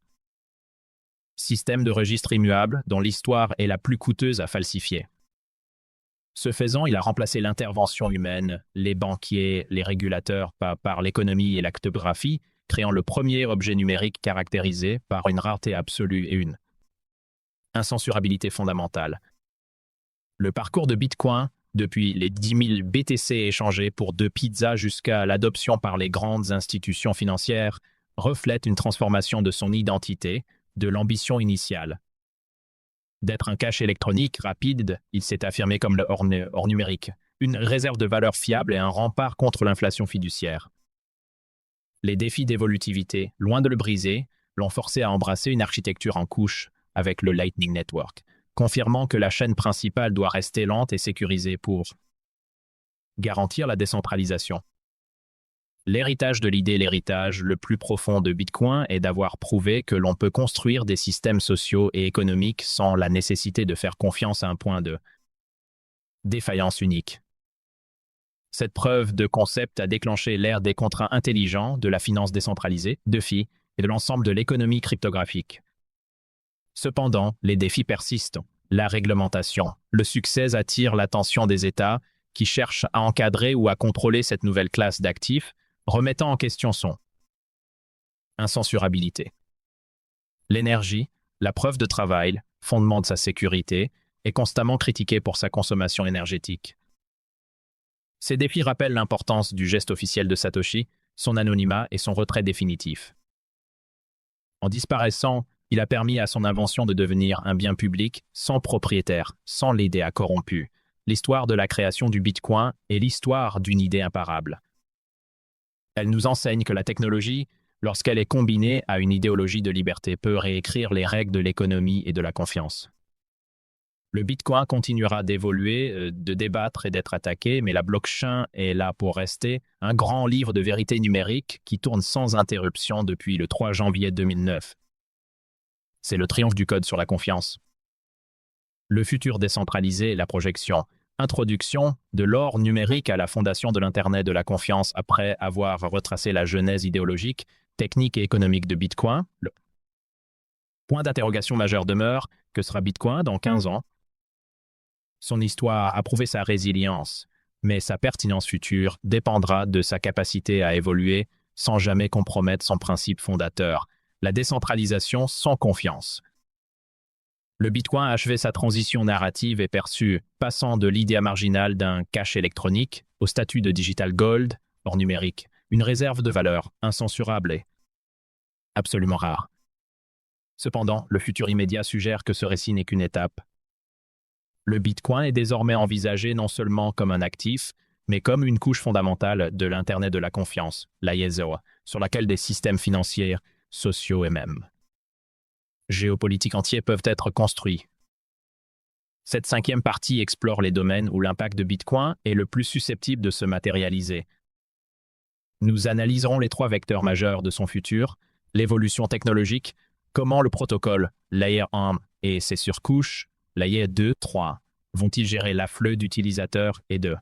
système de registre immuable dont l'histoire est la plus coûteuse à falsifier. Ce faisant, il a remplacé l'intervention humaine, les banquiers, les régulateurs par l'économie et la cryptographie, créant le premier objet numérique caractérisé par une rareté absolue et une incensurabilité fondamentale. Le parcours de Bitcoin, depuis les 10 000 BTC échangés pour 2 pizzas jusqu'à l'adoption par les grandes institutions financières, reflète une transformation de son identité, de l'ambition initiale. D'être un cash électronique rapide, il s'est affirmé comme le hors numérique, une réserve de valeur fiable et un rempart contre l'inflation fiduciaire. Les défis d'évolutivité, loin de le briser, l'ont forcé à embrasser une architecture en couche avec le Lightning Network, confirmant que la chaîne principale doit rester lente et sécurisée pour garantir la décentralisation. L'héritage de l'idée, l'héritage le plus profond de Bitcoin est d'avoir prouvé que l'on peut construire des systèmes sociaux et économiques sans la nécessité de faire confiance à un point de défaillance unique. Cette preuve de concept a déclenché l'ère des contrats intelligents, de la finance décentralisée, DeFi, et de l'ensemble de l'économie cryptographique. Cependant, les défis persistent. La réglementation. Le succès attire l'attention des États qui cherchent à encadrer ou à contrôler cette nouvelle classe d'actifs, remettant en question son incensurabilité. L'énergie, la preuve de travail, fondement de sa sécurité, est constamment critiquée pour sa consommation énergétique. Ces défis rappellent l'importance du geste officiel de Satoshi, son anonymat et son retrait définitif. En disparaissant, il a permis à son invention de devenir un bien public sans propriétaire, sans l'idée corrompue. L'histoire de la création du Bitcoin est l'histoire d'une idée imparable. Elle nous enseigne que la technologie, lorsqu'elle est combinée à une idéologie de liberté, peut réécrire les règles de l'économie et de la confiance. Le Bitcoin continuera d'évoluer, de débattre et d'être attaqué, mais la blockchain est là pour rester, un grand livre de vérité numérique qui tourne sans interruption depuis le 3 janvier 2009. C'est le triomphe du code sur la confiance. Le futur décentralisé et la projection. Introduction de l'or numérique à la fondation de l'Internet de la confiance après avoir retracé la genèse idéologique, technique et économique de Bitcoin. Le point d'interrogation majeur demeure, que sera Bitcoin dans 15 ans? Son histoire a prouvé sa résilience, mais sa pertinence future dépendra de sa capacité à évoluer sans jamais compromettre son principe fondateur, la décentralisation sans confiance. Le Bitcoin a achevé sa transition narrative et perçu, passant de l'idée marginale d'un cash électronique au statut de digital gold, hors numérique, une réserve de valeur incensurable et absolument rare. Cependant, le futur immédiat suggère que ce récit n'est qu'une étape. Le Bitcoin est désormais envisagé non seulement comme un actif, mais comme une couche fondamentale de l'Internet de la confiance, l'ISO, sur laquelle des systèmes financiers, sociaux et même géopolitiques entiers peuvent être construits. Cette cinquième partie explore les domaines où l'impact de Bitcoin est le plus susceptible de se matérialiser. Nous analyserons les 3 vecteurs majeurs de son futur, l'évolution technologique, comment le protocole Layer 1 et ses surcouches, Layer 2, 3, vont-ils gérer l'afflux d'utilisateurs et de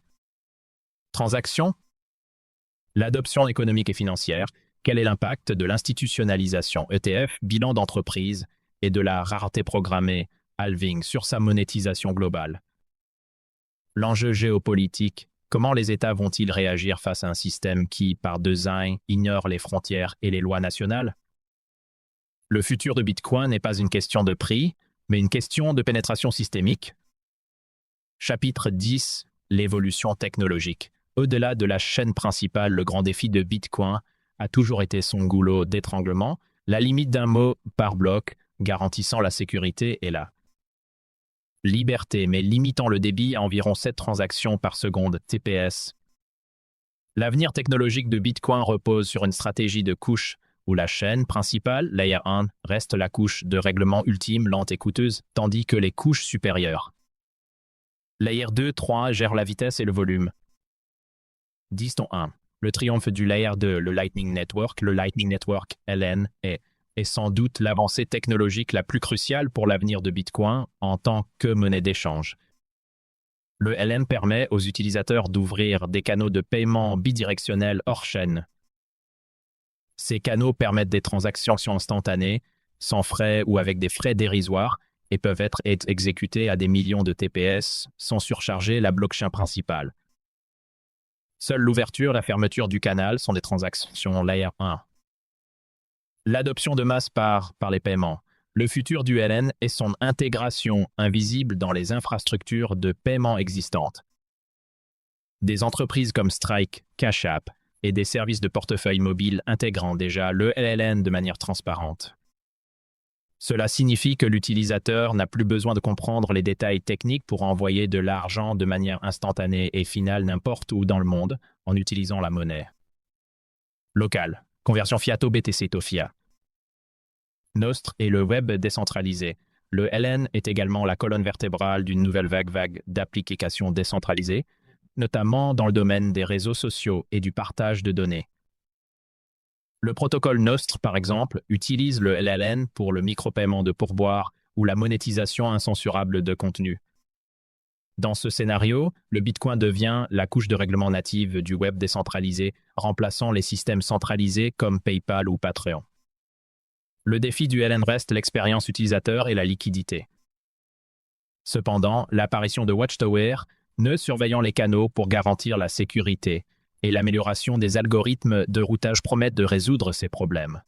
transactions? L'adoption économique et financière, quel est l'impact de l'institutionnalisation ETF, bilan d'entreprise, et de la rareté programmée, halving, sur sa monétisation globale? L'enjeu géopolitique, comment les États vont-ils réagir face à un système qui, par design, ignore les frontières et les lois nationales? Le futur de Bitcoin n'est pas une question de prix, mais une question de pénétration systémique. Chapitre 10. L'évolution technologique. Au-delà de la chaîne principale, le grand défi de Bitcoin a toujours été son goulot d'étranglement, la limite d'un mot par bloc, garantissant la sécurité et la liberté, mais limitant le débit à environ 7 transactions par seconde, TPS. L'avenir technologique de Bitcoin repose sur une stratégie de couche où la chaîne principale, Layer 1, reste la couche de règlement ultime, lente et coûteuse, tandis que les couches supérieures, Layer 2, 3, gèrent la vitesse et le volume. 10.1. Le triomphe du Layer 2, le Lightning Network LN, est sans doute l'avancée technologique la plus cruciale pour l'avenir de Bitcoin en tant que monnaie d'échange. Le LN permet aux utilisateurs d'ouvrir des canaux de paiement bidirectionnels hors chaîne. Ces canaux permettent des transactions instantanées, sans frais ou avec des frais dérisoires, et peuvent être exécutés à des millions de TPS sans surcharger la blockchain principale. Seule l'ouverture et la fermeture du canal sont des transactions Layer 1. L'adoption de masse par les paiements. Le futur du LN est son intégration invisible dans les infrastructures de paiement existantes. Des entreprises comme Strike, Cash App et des services de portefeuille mobile intégrant déjà le LN de manière transparente. Cela signifie que l'utilisateur n'a plus besoin de comprendre les détails techniques pour envoyer de l'argent de manière instantanée et finale n'importe où dans le monde en utilisant la monnaie locale. Conversion fiat au BTC Tofia. Nostr et le web décentralisé. Le LN est également la colonne vertébrale d'une nouvelle vague d'applications décentralisées, notamment dans le domaine des réseaux sociaux et du partage de données. Le protocole Nostr, par exemple, utilise le LN pour le micro-paiement de pourboire ou la monétisation incensurable de contenu. Dans ce scénario, le Bitcoin devient la couche de règlement native du web décentralisé, remplaçant les systèmes centralisés comme PayPal ou Patreon. Le défi du LN reste l'expérience utilisateur et la liquidité. Cependant, l'apparition de Watchtower, nœuds surveillant les canaux pour garantir la sécurité, et l'amélioration des algorithmes de routage promettent de résoudre ces problèmes.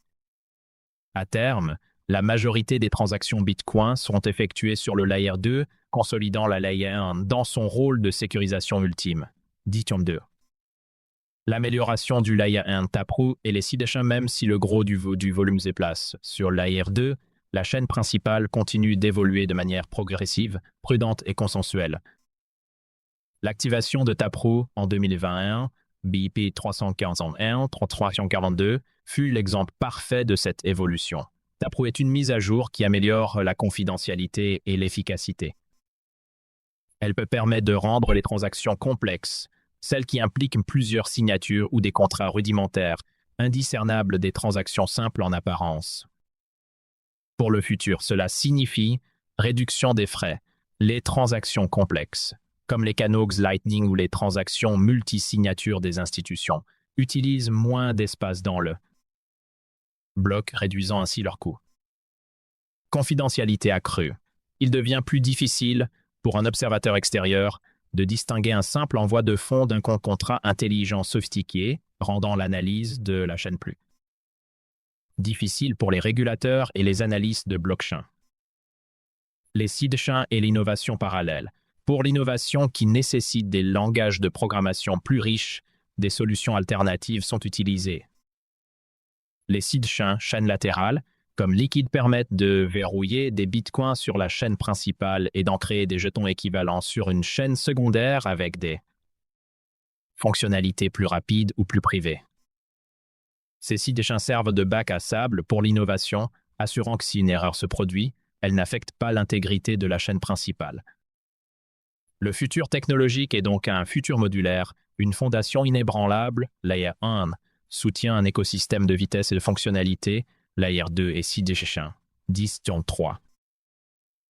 À terme, la majorité des transactions Bitcoin seront effectuées sur le Layer 2, consolidant la Layer 1 dans son rôle de sécurisation ultime. Dithium 2. L'amélioration du Layer 1 Taproot et les sidechains, même si le gros du volume se place sur Layer 2, la chaîne principale continue d'évoluer de manière progressive, prudente et consensuelle. L'activation de Taproot en 2021, BIP 342, fut l'exemple parfait de cette évolution. Taproot est une mise à jour qui améliore la confidentialité et l'efficacité. Elle peut permettre de rendre les transactions complexes, celles qui impliquent plusieurs signatures ou des contrats rudimentaires, indiscernables des transactions simples en apparence. Pour le futur, cela signifie réduction des frais, les transactions complexes, comme les canaux Lightning ou les transactions multisignatures des institutions, utilisent moins d'espace dans le bloc, réduisant ainsi leur coût. Confidentialité accrue. Il devient plus difficile pour un observateur extérieur de distinguer un simple envoi de fonds d'un contrat intelligent sophistiqué, rendant l'analyse de la chaîne plus difficile pour les régulateurs et les analystes de blockchain. Les sidechains et l'innovation parallèle. Pour l'innovation qui nécessite des langages de programmation plus riches, des solutions alternatives sont utilisées. Les sidechains, chaînes latérales, comme Liquid, permettent de verrouiller des bitcoins sur la chaîne principale et d'en créer des jetons équivalents sur une chaîne secondaire avec des fonctionnalités plus rapides ou plus privées. Ces sidechains servent de bac à sable pour l'innovation, assurant que si une erreur se produit, elle n'affecte pas l'intégrité de la chaîne principale. Le futur technologique est donc un futur modulaire, une fondation inébranlable, Layer 1, soutient un écosystème de vitesse et de fonctionnalité, Layer 2 et 6 déchets, 10.3.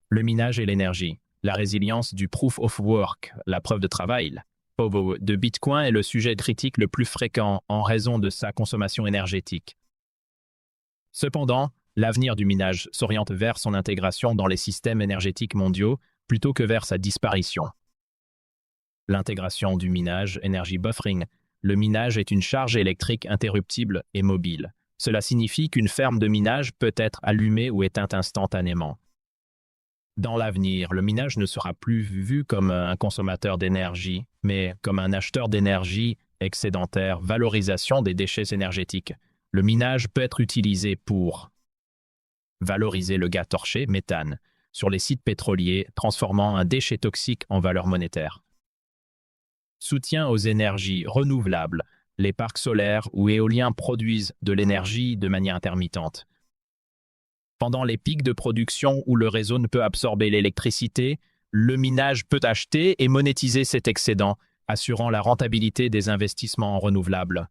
Le minage et l'énergie, la résilience du Proof of Work, la preuve de travail, POW, de Bitcoin est le sujet critique le plus fréquent en raison de sa consommation énergétique. Cependant, l'avenir du minage s'oriente vers son intégration dans les systèmes énergétiques mondiaux plutôt que vers sa disparition. L'intégration du minage, Energy Buffering. Le minage est une charge électrique interruptible et mobile. Cela signifie qu'une ferme de minage peut être allumée ou éteinte instantanément. Dans l'avenir, le minage ne sera plus vu comme un consommateur d'énergie, mais comme un acheteur d'énergie excédentaire, valorisation des déchets énergétiques. Le minage peut être utilisé pour valoriser le gaz torché, méthane, sur les sites pétroliers, transformant un déchet toxique en valeur monétaire. Soutien aux énergies renouvelables. Les parcs solaires ou éoliens produisent de l'énergie de manière intermittente. Pendant les pics de production où le réseau ne peut absorber l'électricité, le minage peut acheter et monétiser cet excédent, assurant la rentabilité des investissements en renouvelables.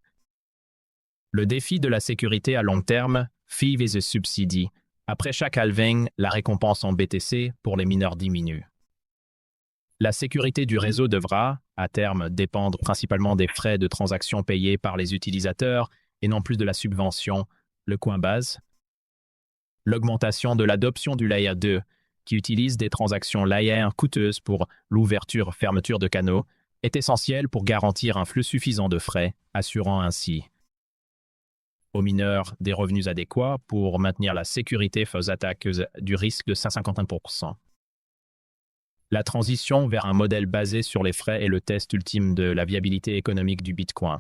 Le défi de la sécurité à long terme, Fee is a subsidy. Après chaque halving, la récompense en BTC pour les mineurs diminue. La sécurité du réseau devra, à terme, dépendre principalement des frais de transaction payés par les utilisateurs et non plus de la subvention, le coin base. L'augmentation de l'adoption du Layer 2, qui utilise des transactions Layer coûteuses pour l'ouverture-fermeture de canaux, est essentielle pour garantir un flux suffisant de frais, assurant ainsi aux mineurs des revenus adéquats pour maintenir la sécurité face aux attaques du risque de 51%. La transition vers un modèle basé sur les frais est le test ultime de la viabilité économique du Bitcoin.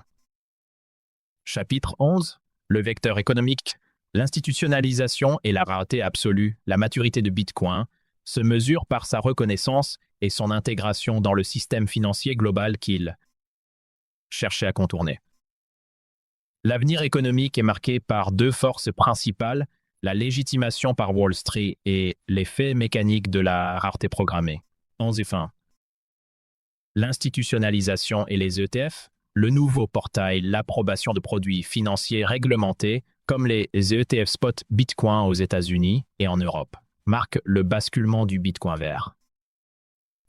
Chapitre 11. Le vecteur économique. L'institutionnalisation et la rareté absolue, la maturité de Bitcoin, se mesurent par sa reconnaissance et son intégration dans le système financier global qu'il cherchait à contourner. L'avenir économique est marqué par deux forces principales, la légitimation par Wall Street et l'effet mécanique de la rareté programmée. 11 et fin. L'institutionnalisation et les ETF, le nouveau portail, l'approbation de produits financiers réglementés, comme les ETF spot Bitcoin aux États-Unis et en Europe, marquent le basculement du Bitcoin vers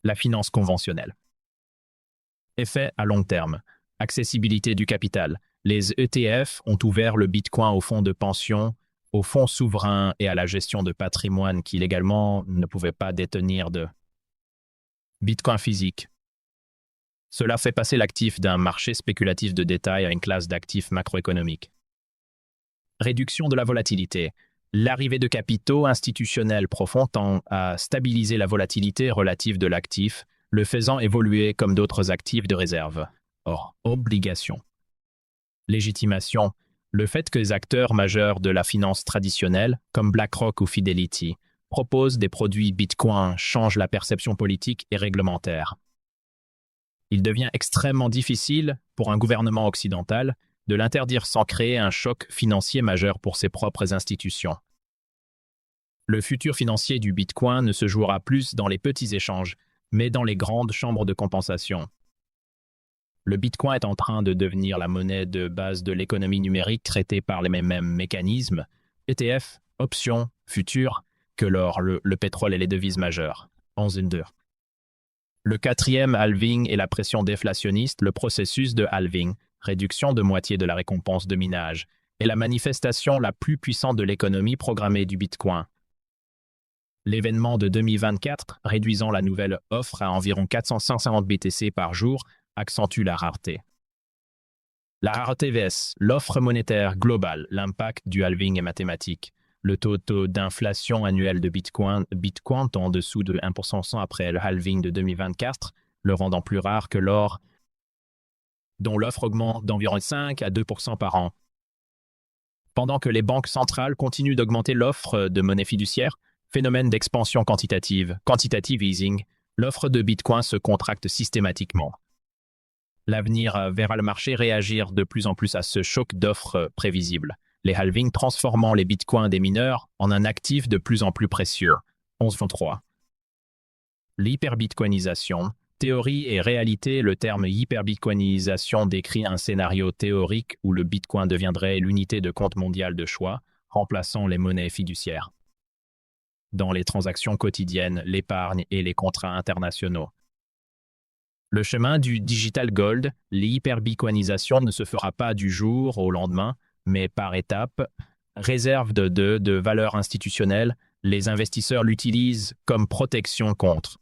la finance conventionnelle. Effet à long terme. Accessibilité du capital. Les ETF ont ouvert le Bitcoin aux fonds de pension, aux fonds souverains et à la gestion de patrimoine qui légalement ne pouvaient pas détenir de Bitcoin physique. Cela fait passer l'actif d'un marché spéculatif de détail à une classe d'actifs macroéconomiques. Réduction de la volatilité. L'arrivée de capitaux institutionnels profonds tend à stabiliser la volatilité relative de l'actif, le faisant évoluer comme d'autres actifs de réserve. Or, obligation. Légitimation. Le fait que les acteurs majeurs de la finance traditionnelle, comme BlackRock ou Fidelity, proposent des produits Bitcoin change la perception politique et réglementaire. Il devient extrêmement difficile pour un gouvernement occidental de l'interdire sans créer un choc financier majeur pour ses propres institutions. Le futur financier du Bitcoin ne se jouera plus dans les petits échanges, mais dans les grandes chambres de compensation. Le Bitcoin est en train de devenir la monnaie de base de l'économie numérique traitée par les mêmes mécanismes, ETF, options, futurs, que l'or, le pétrole et les devises majeures. 11.2. Le quatrième halving est la pression déflationniste, le processus de halving, réduction de moitié de la récompense de minage, est la manifestation la plus puissante de l'économie programmée du Bitcoin. L'événement de 2024, réduisant la nouvelle offre à environ 450 BTC par jour, accentue la rareté. La rareté vs l'offre monétaire globale, l'impact du halving est mathématique. Le taux d'inflation annuel de Bitcoin en dessous de 1% après le halving de 2024, le rendant plus rare que l'or, dont l'offre augmente d'environ 5 à 2% par an. Pendant que les banques centrales continuent d'augmenter l'offre de monnaie fiduciaire, phénomène d'expansion quantitative easing, l'offre de Bitcoin se contracte systématiquement. L'avenir verra le marché réagir de plus en plus à ce choc d'offres prévisible, les halvings transformant les bitcoins des mineurs en un actif de plus en plus précieux. 11.3. L'hyperbitcoinisation, Théorie et réalité, le terme hyperbitcoinisation décrit un scénario théorique où le bitcoin deviendrait l'unité de compte mondial de choix, remplaçant les monnaies fiduciaires dans les transactions quotidiennes, l'épargne et les contrats internationaux. Le chemin du digital gold, l'hyperbitcoinisation ne se fera pas du jour au lendemain, mais par étapes. Réserve de valeur institutionnelle, les investisseurs l'utilisent comme protection contre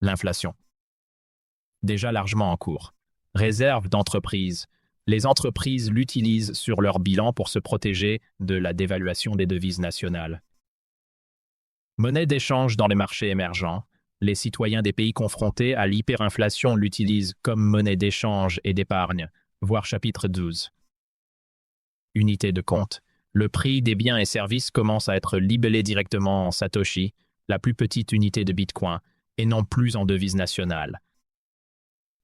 l'inflation, déjà largement en cours. Réserve d'entreprise, les entreprises l'utilisent sur leur bilan pour se protéger de la dévaluation des devises nationales. Monnaie d'échange dans les marchés émergents, les citoyens des pays confrontés à l'hyperinflation l'utilisent comme monnaie d'échange et d'épargne, voir chapitre 12. Unité de compte. Le prix des biens et services commence à être libellé directement en Satoshi, la plus petite unité de Bitcoin, et non plus en devise nationale.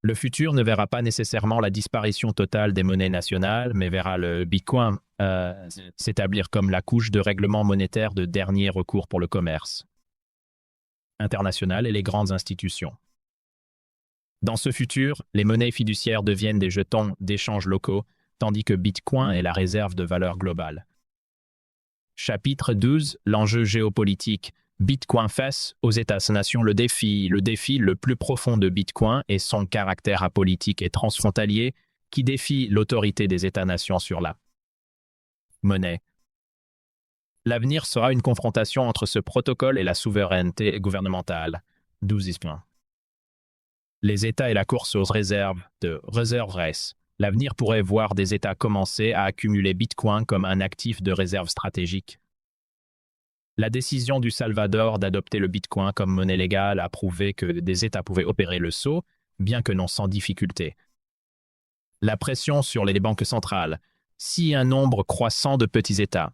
Le futur ne verra pas nécessairement la disparition totale des monnaies nationales, mais verra le Bitcoin s'établir comme la couche de règlement monétaire de dernier recours pour le commerce international et les grandes institutions. Dans ce futur, les monnaies fiduciaires deviennent des jetons d'échange locaux, tandis que Bitcoin est la réserve de valeur globale. Chapitre 12. L'enjeu géopolitique. Bitcoin face aux États-nations le défi le plus profond de Bitcoin est son caractère apolitique et transfrontalier qui défie l'autorité des États-nations sur la monnaie. L'avenir sera une confrontation entre ce protocole et la souveraineté gouvernementale. 12. Les États et la course aux réserves de Reserve Race. L'avenir pourrait voir des États commencer à accumuler Bitcoin comme un actif de réserve stratégique. La décision du Salvador d'adopter le Bitcoin comme monnaie légale a prouvé que des États pouvaient opérer le saut, bien que non sans difficulté. La pression sur les banques centrales. Si un nombre croissant de petits États,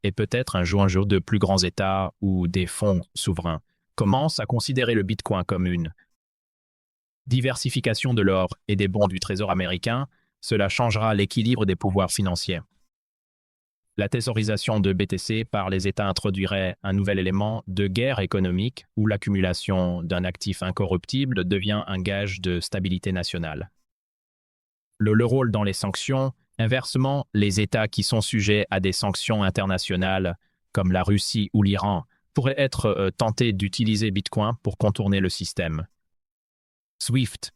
et peut-être un jour de plus grands États ou des fonds souverains, commencent à considérer le Bitcoin comme une diversification de l'or et des bons du Trésor américain, cela changera l'équilibre des pouvoirs financiers. La thésaurisation de BTC par les États introduirait un nouvel élément de guerre économique où l'accumulation d'un actif incorruptible devient un gage de stabilité nationale. Le rôle dans les sanctions, inversement, les États qui sont sujets à des sanctions internationales, comme la Russie ou l'Iran, pourraient être tentés d'utiliser Bitcoin pour contourner le système. SWIFT.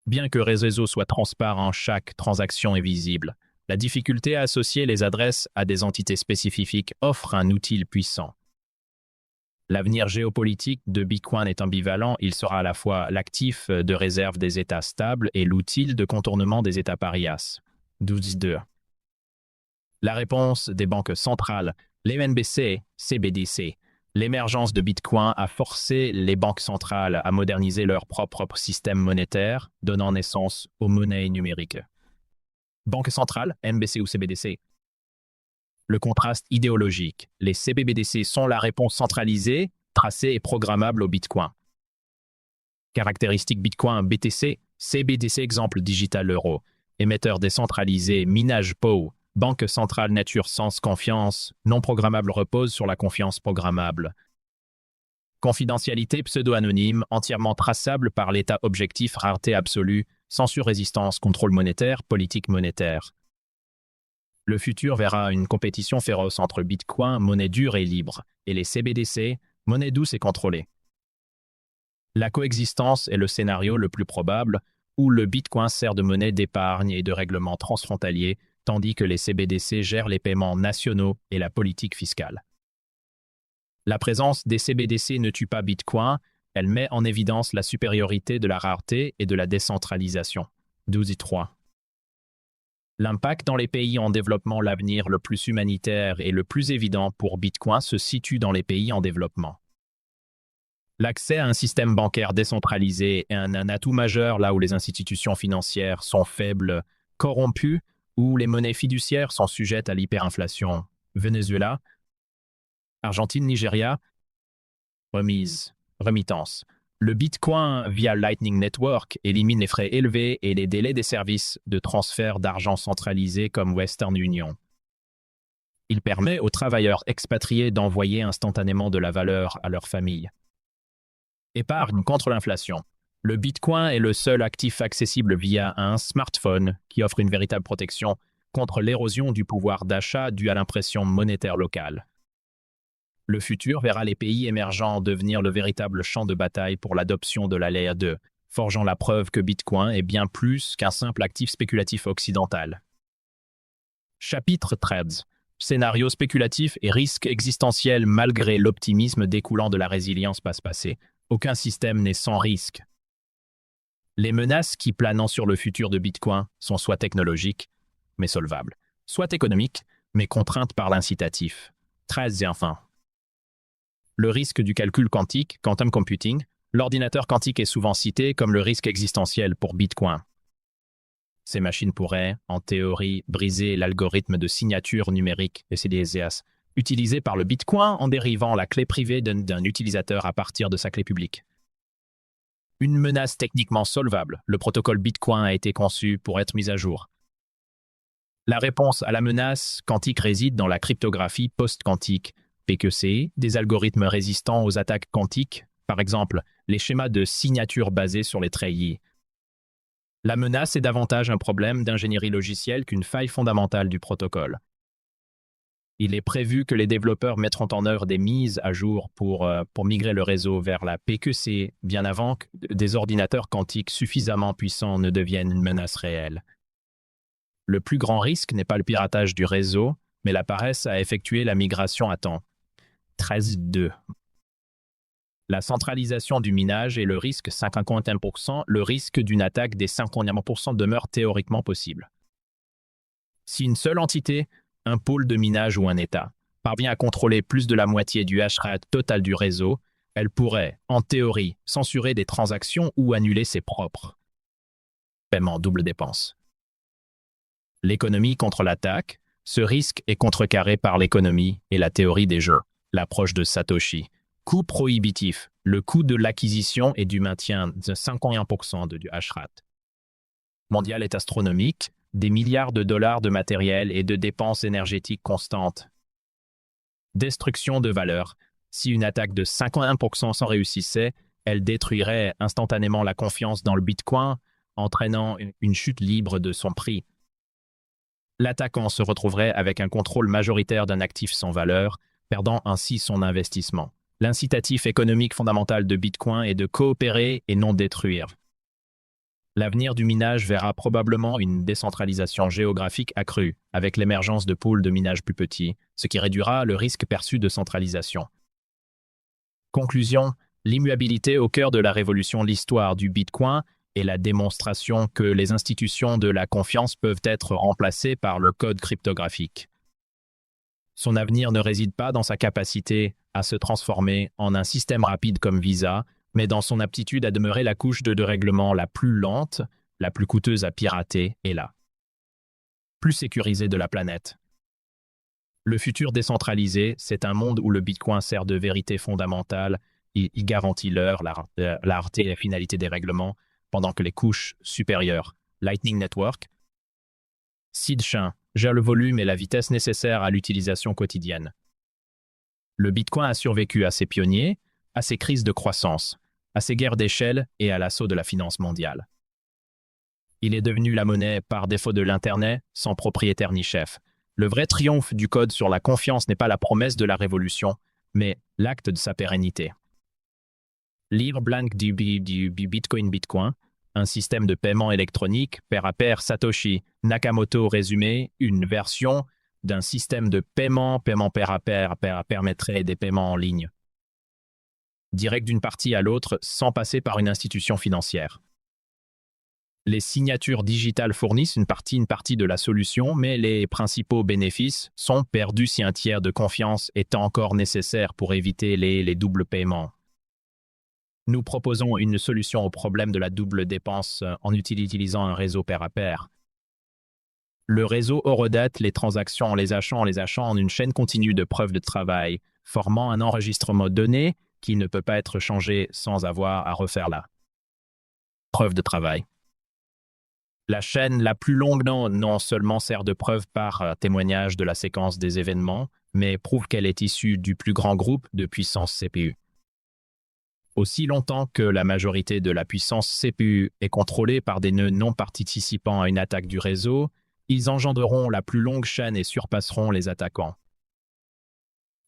Bien que les réseaux soient transparents, chaque transaction est visible. La difficulté à associer les adresses à des entités spécifiques offre un outil puissant. L'avenir géopolitique de Bitcoin est ambivalent, il sera à la fois l'actif de réserve des États stables et l'outil de contournement des États parias. 12.2. La réponse des banques centrales, les MNBC, CBDC. L'émergence de Bitcoin a forcé les banques centrales à moderniser leur propre système monétaire, donnant naissance aux monnaies numériques. Banque centrale, MBC ou CBDC. Le contraste idéologique. Les CBDC sont la réponse centralisée, tracée et programmable au Bitcoin. Caractéristiques Bitcoin, BTC, CBDC exemple digital euro. Émetteur décentralisé, minage POW. Banque centrale nature sens confiance, non programmable repose sur la confiance programmable. Confidentialité pseudo-anonyme, entièrement traçable par l'état objectif, rareté absolue, censure résistance, contrôle monétaire, politique monétaire. Le futur verra une compétition féroce entre Bitcoin, monnaie dure et libre, et les CBDC, monnaie douce et contrôlée. La coexistence est le scénario le plus probable, où le Bitcoin sert de monnaie d'épargne et de règlement transfrontalier, tandis que les CBDC gèrent les paiements nationaux et la politique fiscale. La présence des CBDC ne tue pas Bitcoin, elle met en évidence la supériorité de la rareté et de la décentralisation. 12.3. L'impact dans les pays en développement, l'avenir le plus humanitaire et le plus évident pour Bitcoin se situe dans les pays en développement. L'accès à un système bancaire décentralisé est un atout majeur là où les institutions financières sont faibles, corrompues, où les monnaies fiduciaires sont sujettes à l'hyperinflation. Venezuela, Argentine, Nigeria, remittance. Le Bitcoin via Lightning Network élimine les frais élevés et les délais des services de transfert d'argent centralisés comme Western Union. Il permet aux travailleurs expatriés d'envoyer instantanément de la valeur à leur famille. Épargne contre l'inflation. Le Bitcoin est le seul actif accessible via un smartphone qui offre une véritable protection contre l'érosion du pouvoir d'achat due à l'impression monétaire locale. Le futur verra les pays émergents devenir le véritable champ de bataille pour l'adoption de la Layer 2, forgeant la preuve que Bitcoin est bien plus qu'un simple actif spéculatif occidental. Chapitre 13. Scénario spéculatif et risque existentiel malgré l'optimisme découlant de la résilience passe-passée. Aucun système n'est sans risque. Les menaces qui planant sur le futur de Bitcoin sont soit technologiques, mais solvables, soit économiques, mais contraintes par l'incitatif. 13 et enfin. Le risque du calcul quantique, quantum computing, l'ordinateur quantique est souvent cité comme le risque existentiel pour Bitcoin. Ces machines pourraient, en théorie, briser l'algorithme de signature numérique, CDSA, utilisé par le Bitcoin en dérivant la clé privée d'un utilisateur à partir de sa clé publique. Une menace techniquement solvable, le protocole Bitcoin a été conçu pour être mis à jour. La réponse à la menace quantique réside dans la cryptographie post-quantique, PQC, des algorithmes résistants aux attaques quantiques, par exemple les schémas de signature basés sur les treillis. La menace est davantage un problème d'ingénierie logicielle qu'une faille fondamentale du protocole. Il est prévu que les développeurs mettront en œuvre des mises à jour pour migrer le réseau vers la PQC bien avant que des ordinateurs quantiques suffisamment puissants ne deviennent une menace réelle. Le plus grand risque n'est pas le piratage du réseau, mais la paresse à effectuer la migration à temps. 13.2. La centralisation du minage et le risque 51%, le risque d'une attaque des 51% demeure théoriquement possible. Si une seule entité, un pôle de minage ou un État, parvient à contrôler plus de la moitié du hash rate total du réseau, elle pourrait, en théorie, censurer des transactions ou annuler ses propres paiements double dépense. L'économie contre l'attaque, ce risque est contrecarré par l'économie et la théorie des jeux, l'approche de Satoshi. Coût prohibitif, le coût de l'acquisition et du maintien de 51% du hash rate mondial est astronomique, des milliards de dollars de matériel et de dépenses énergétiques constantes. Destruction de valeur. Si une attaque de 51% s'en réussissait, elle détruirait instantanément la confiance dans le Bitcoin, entraînant une chute libre de son prix. L'attaquant se retrouverait avec un contrôle majoritaire d'un actif sans valeur, perdant ainsi son investissement. L'incitatif économique fondamental de Bitcoin est de coopérer et non détruire. L'avenir du minage verra probablement une décentralisation géographique accrue, avec l'émergence de pools de minage plus petits, ce qui réduira le risque perçu de centralisation. Conclusion, l'immuabilité au cœur de la révolution, l'histoire du Bitcoin est la démonstration que les institutions de la confiance peuvent être remplacées par le code cryptographique. Son avenir ne réside pas dans sa capacité à se transformer en un système rapide comme Visa, mais dans son aptitude à demeurer la couche de règlement la plus lente, la plus coûteuse à pirater et la plus sécurisée de la planète. Le futur décentralisé, c'est un monde où le Bitcoin sert de vérité fondamentale, il garantit l'heure, la rareté et la finalité des règlements, pendant que les couches supérieures, Lightning Network, Sidechain, gèrent le volume et la vitesse nécessaires à l'utilisation quotidienne. Le Bitcoin a survécu à ses pionniers, à ses crises de croissance, à ses guerres d'échelle et à l'assaut de la finance mondiale. Il est devenu la monnaie par défaut de l'Internet, sans propriétaire ni chef. Le vrai triomphe du code sur la confiance n'est pas la promesse de la révolution, mais l'acte de sa pérennité. Livre blanc du Bitcoin, un système de paiement électronique, pair à pair Satoshi Nakamoto résumé, une version d'un système de paiement pair à pair permettrait des paiements en ligne, direct d'une partie à l'autre sans passer par une institution financière. Les signatures digitales fournissent une partie de la solution, mais les principaux bénéfices sont perdus si un tiers de confiance est encore nécessaire pour éviter les doubles paiements. Nous proposons une solution au problème de la double dépense en utilisant un réseau pair à pair. Le réseau horodathe les transactions en les achant en une chaîne continue de preuves de travail, formant un enregistrement donné qui ne peut pas être changé sans avoir à refaire la preuve de travail. La chaîne la plus longue non seulement sert de preuve par témoignage de la séquence des événements, mais prouve qu'elle est issue du plus grand groupe de puissance CPU. Aussi longtemps que la majorité de la puissance CPU est contrôlée par des nœuds non participant à une attaque du réseau, ils engendreront la plus longue chaîne et surpasseront les attaquants.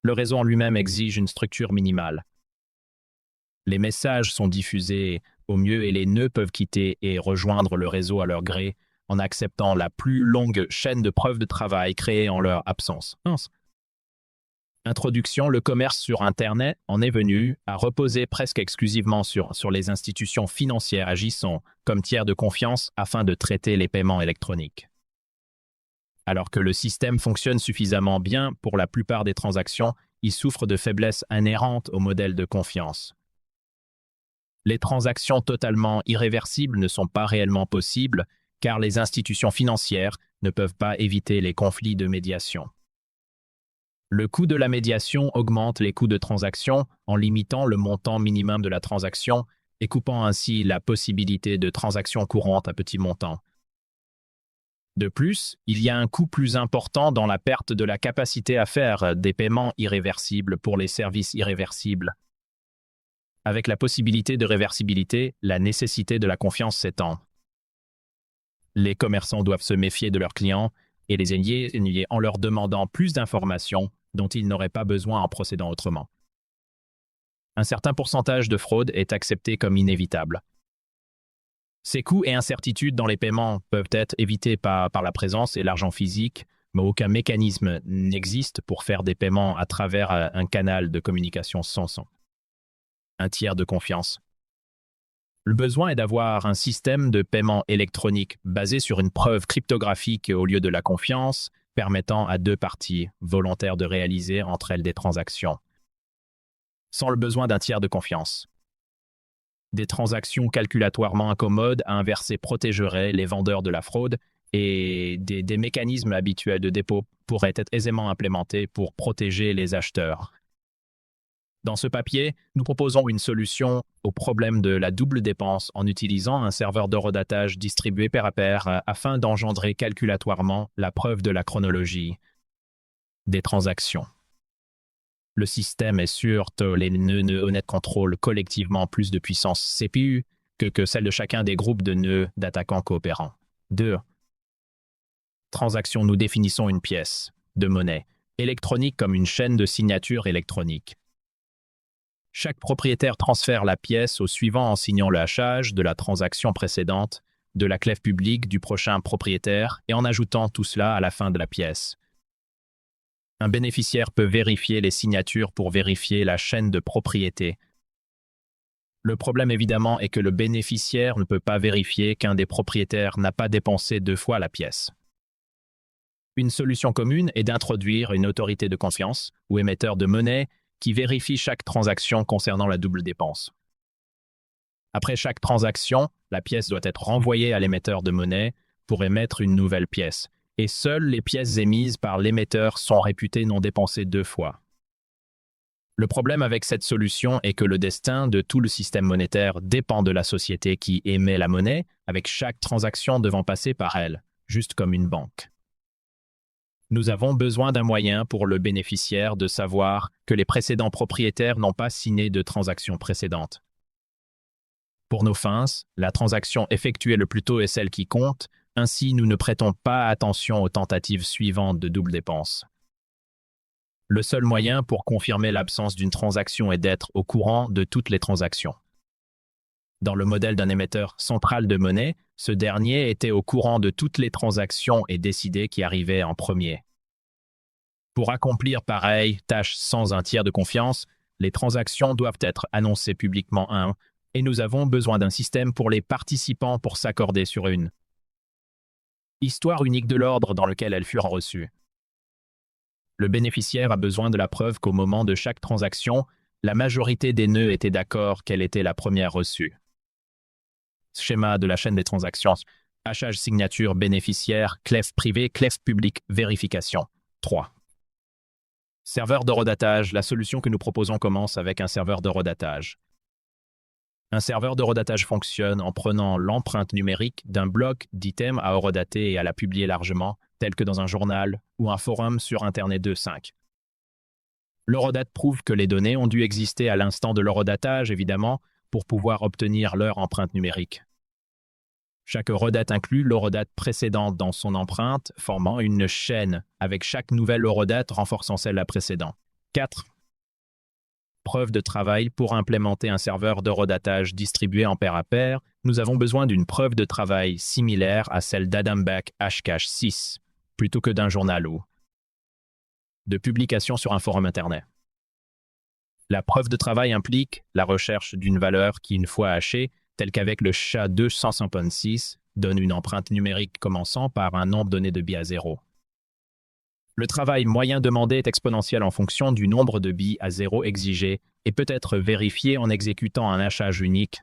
Le réseau en lui-même exige une structure minimale. Les messages sont diffusés au mieux et les nœuds peuvent quitter et rejoindre le réseau à leur gré en acceptant la plus longue chaîne de preuves de travail créée en leur absence. Introduction, le commerce sur Internet en est venu à reposer presque exclusivement sur les institutions financières agissant comme tiers de confiance afin de traiter les paiements électroniques. Alors que le système fonctionne suffisamment bien pour la plupart des transactions, il souffre de faiblesses inhérentes au modèle de confiance. Les transactions totalement irréversibles ne sont pas réellement possibles car les institutions financières ne peuvent pas éviter les conflits de médiation. Le coût de la médiation augmente les coûts de transaction en limitant le montant minimum de la transaction et coupant ainsi la possibilité de transactions courantes à petit montant. De plus, il y a un coût plus important dans la perte de la capacité à faire des paiements irréversibles pour les services irréversibles. Avec la possibilité de réversibilité, la nécessité de la confiance s'étend. Les commerçants doivent se méfier de leurs clients et les ennuyer en leur demandant plus d'informations dont ils n'auraient pas besoin en procédant autrement. Un certain pourcentage de fraude est accepté comme inévitable. Ces coûts et incertitudes dans les paiements peuvent être évités par la présence et l'argent physique, mais aucun mécanisme n'existe pour faire des paiements à travers un canal de communication sans son. Un tiers de confiance. Le besoin est d'avoir un système de paiement électronique basé sur une preuve cryptographique au lieu de la confiance, permettant à deux parties volontaires de réaliser entre elles des transactions. Sans le besoin d'un tiers de confiance. Des transactions calculatoirement incommodes à inverser protégeraient les vendeurs de la fraude et des mécanismes habituels de dépôt pourraient être aisément implémentés pour protéger les acheteurs. Dans ce papier, nous proposons une solution au problème de la double dépense en utilisant un serveur d'horodatage distribué pair à pair afin d'engendrer calculatoirement la preuve de la chronologie des transactions. Le système est sûr que les nœuds honnêtes contrôlent collectivement plus de puissance CPU que celle de chacun des groupes de nœuds d'attaquants coopérants. 2. Transaction, nous définissons une pièce de monnaie électronique comme une chaîne de signature électronique. Chaque propriétaire transfère la pièce au suivant en signant le hachage de la transaction précédente, de la clef publique du prochain propriétaire et en ajoutant tout cela à la fin de la pièce. Un bénéficiaire peut vérifier les signatures pour vérifier la chaîne de propriété. Le problème évidemment est que le bénéficiaire ne peut pas vérifier qu'un des propriétaires n'a pas dépensé 2 fois la pièce. Une solution commune est d'introduire une autorité de confiance ou émetteur de monnaie qui vérifie chaque transaction concernant la double dépense. Après chaque transaction, la pièce doit être renvoyée à l'émetteur de monnaie pour émettre une nouvelle pièce, et seules les pièces émises par l'émetteur sont réputées non dépensées 2 fois. Le problème avec cette solution est que le destin de tout le système monétaire dépend de la société qui émet la monnaie, avec chaque transaction devant passer par elle, juste comme une banque. Nous avons besoin d'un moyen pour le bénéficiaire de savoir que les précédents propriétaires n'ont pas signé de transaction précédente. Pour nos fins, la transaction effectuée le plus tôt est celle qui compte, ainsi nous ne prêtons pas attention aux tentatives suivantes de double dépense. Le seul moyen pour confirmer l'absence d'une transaction est d'être au courant de toutes les transactions. Dans le modèle d'un émetteur central de monnaie, ce dernier était au courant de toutes les transactions et décidait qui arrivait en premier. Pour accomplir pareille tâche sans un tiers de confiance, les transactions doivent être annoncées publiquement et nous avons besoin d'un système pour les participants pour s'accorder sur une histoire unique de l'ordre dans lequel elles furent reçues. Le bénéficiaire a besoin de la preuve qu'au moment de chaque transaction, la majorité des nœuds étaient d'accord qu'elle était la première reçue. Schéma de la chaîne des transactions. Hachage signature bénéficiaire, clef privé, clef publique, vérification. 3. Serveur d'horodatage. La solution que nous proposons commence avec un serveur d'horodatage. Un serveur d'horodatage fonctionne en prenant l'empreinte numérique d'un bloc d'items à horodater et à la publier largement, tel que dans un journal ou un forum sur Internet 2.5. L'heurodate prouve que les données ont dû exister à l'instant de l'heurodatage, évidemment, pour pouvoir obtenir leur empreinte numérique. Chaque heurodate inclut l'heurodate précédente dans son empreinte, formant une chaîne, avec chaque nouvelle heurodate renforçant celle précédente. 4. Preuve de travail. Pour implémenter un serveur d'heurodatage distribué en pair à pair, nous avons besoin d'une preuve de travail similaire à celle d'Adambach Hashcash 6, plutôt que d'un journal ou de publication sur un forum Internet. La preuve de travail implique la recherche d'une valeur qui, une fois hachée, telle qu'avec le SHA-256, donne une empreinte numérique commençant par un nombre donné de bits à 0. Le travail moyen demandé est exponentiel en fonction du nombre de bits à 0 exigé et peut être vérifié en exécutant un hachage unique.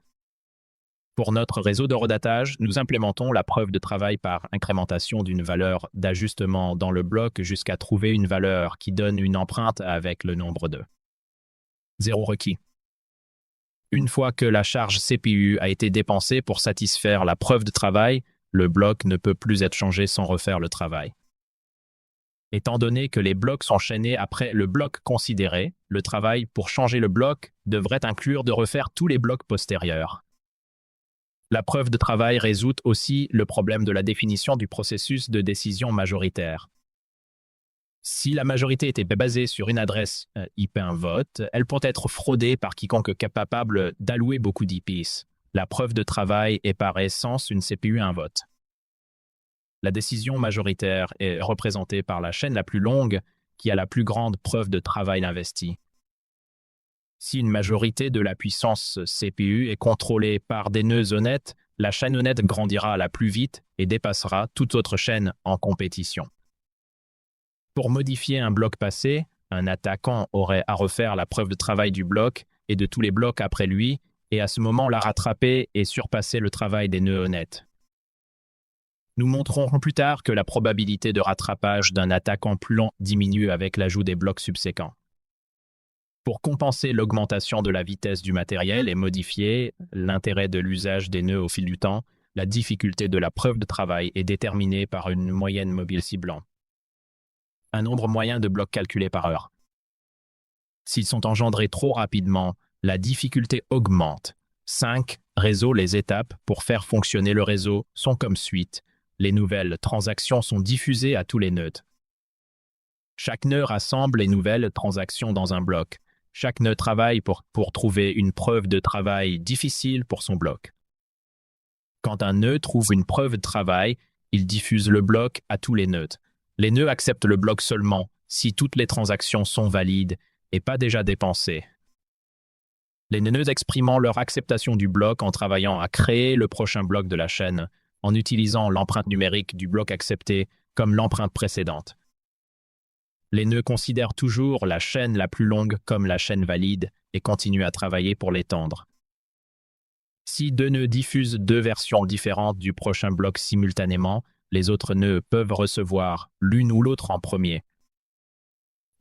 Pour notre réseau d'heurodatage, nous implémentons la preuve de travail par incrémentation d'une valeur d'ajustement dans le bloc jusqu'à trouver une valeur qui donne une empreinte avec le nombre de 0 requis. Une fois que la charge CPU a été dépensée pour satisfaire la preuve de travail, le bloc ne peut plus être changé sans refaire le travail. Étant donné que les blocs sont chaînés après le bloc considéré, le travail pour changer le bloc devrait inclure de refaire tous les blocs postérieurs. La preuve de travail résout aussi le problème de la définition du processus de décision majoritaire. Si la majorité était basée sur une adresse IP un vote, elle peut être fraudée par quiconque capable d'allouer beaucoup d'IPs. La preuve de travail est par essence une CPU un vote. La décision majoritaire est représentée par la chaîne la plus longue qui a la plus grande preuve de travail investi. Si une majorité de la puissance CPU est contrôlée par des nœuds honnêtes, la chaîne honnête grandira la plus vite et dépassera toute autre chaîne en compétition. Pour modifier un bloc passé, un attaquant aurait à refaire la preuve de travail du bloc et de tous les blocs après lui, et à ce moment la rattraper et surpasser le travail des nœuds honnêtes. Nous montrerons plus tard que la probabilité de rattrapage d'un attaquant plus lent diminue avec l'ajout des blocs subséquents. Pour compenser l'augmentation de la vitesse du matériel et modifier l'intérêt de l'usage des nœuds au fil du temps, la difficulté de la preuve de travail est déterminée par une moyenne mobile ciblant un nombre moyen de blocs calculés par heure. S'ils sont engendrés trop rapidement, la difficulté augmente. 5. Réseau. Les étapes pour faire fonctionner le réseau sont comme suite. Les nouvelles transactions sont diffusées à tous les nœuds. Chaque nœud rassemble les nouvelles transactions dans un bloc. Chaque nœud travaille pour trouver une preuve de travail difficile pour son bloc. Quand un nœud trouve une preuve de travail, il diffuse le bloc à tous les nœuds. Les nœuds acceptent le bloc seulement si toutes les transactions sont valides et pas déjà dépensées. Les nœuds exprimant leur acceptation du bloc en travaillant à créer le prochain bloc de la chaîne, en utilisant l'empreinte numérique du bloc accepté comme l'empreinte précédente. Les nœuds considèrent toujours la chaîne la plus longue comme la chaîne valide et continuent à travailler pour l'étendre. Si deux nœuds diffusent deux versions différentes du prochain bloc simultanément, les autres nœuds peuvent recevoir l'une ou l'autre en premier.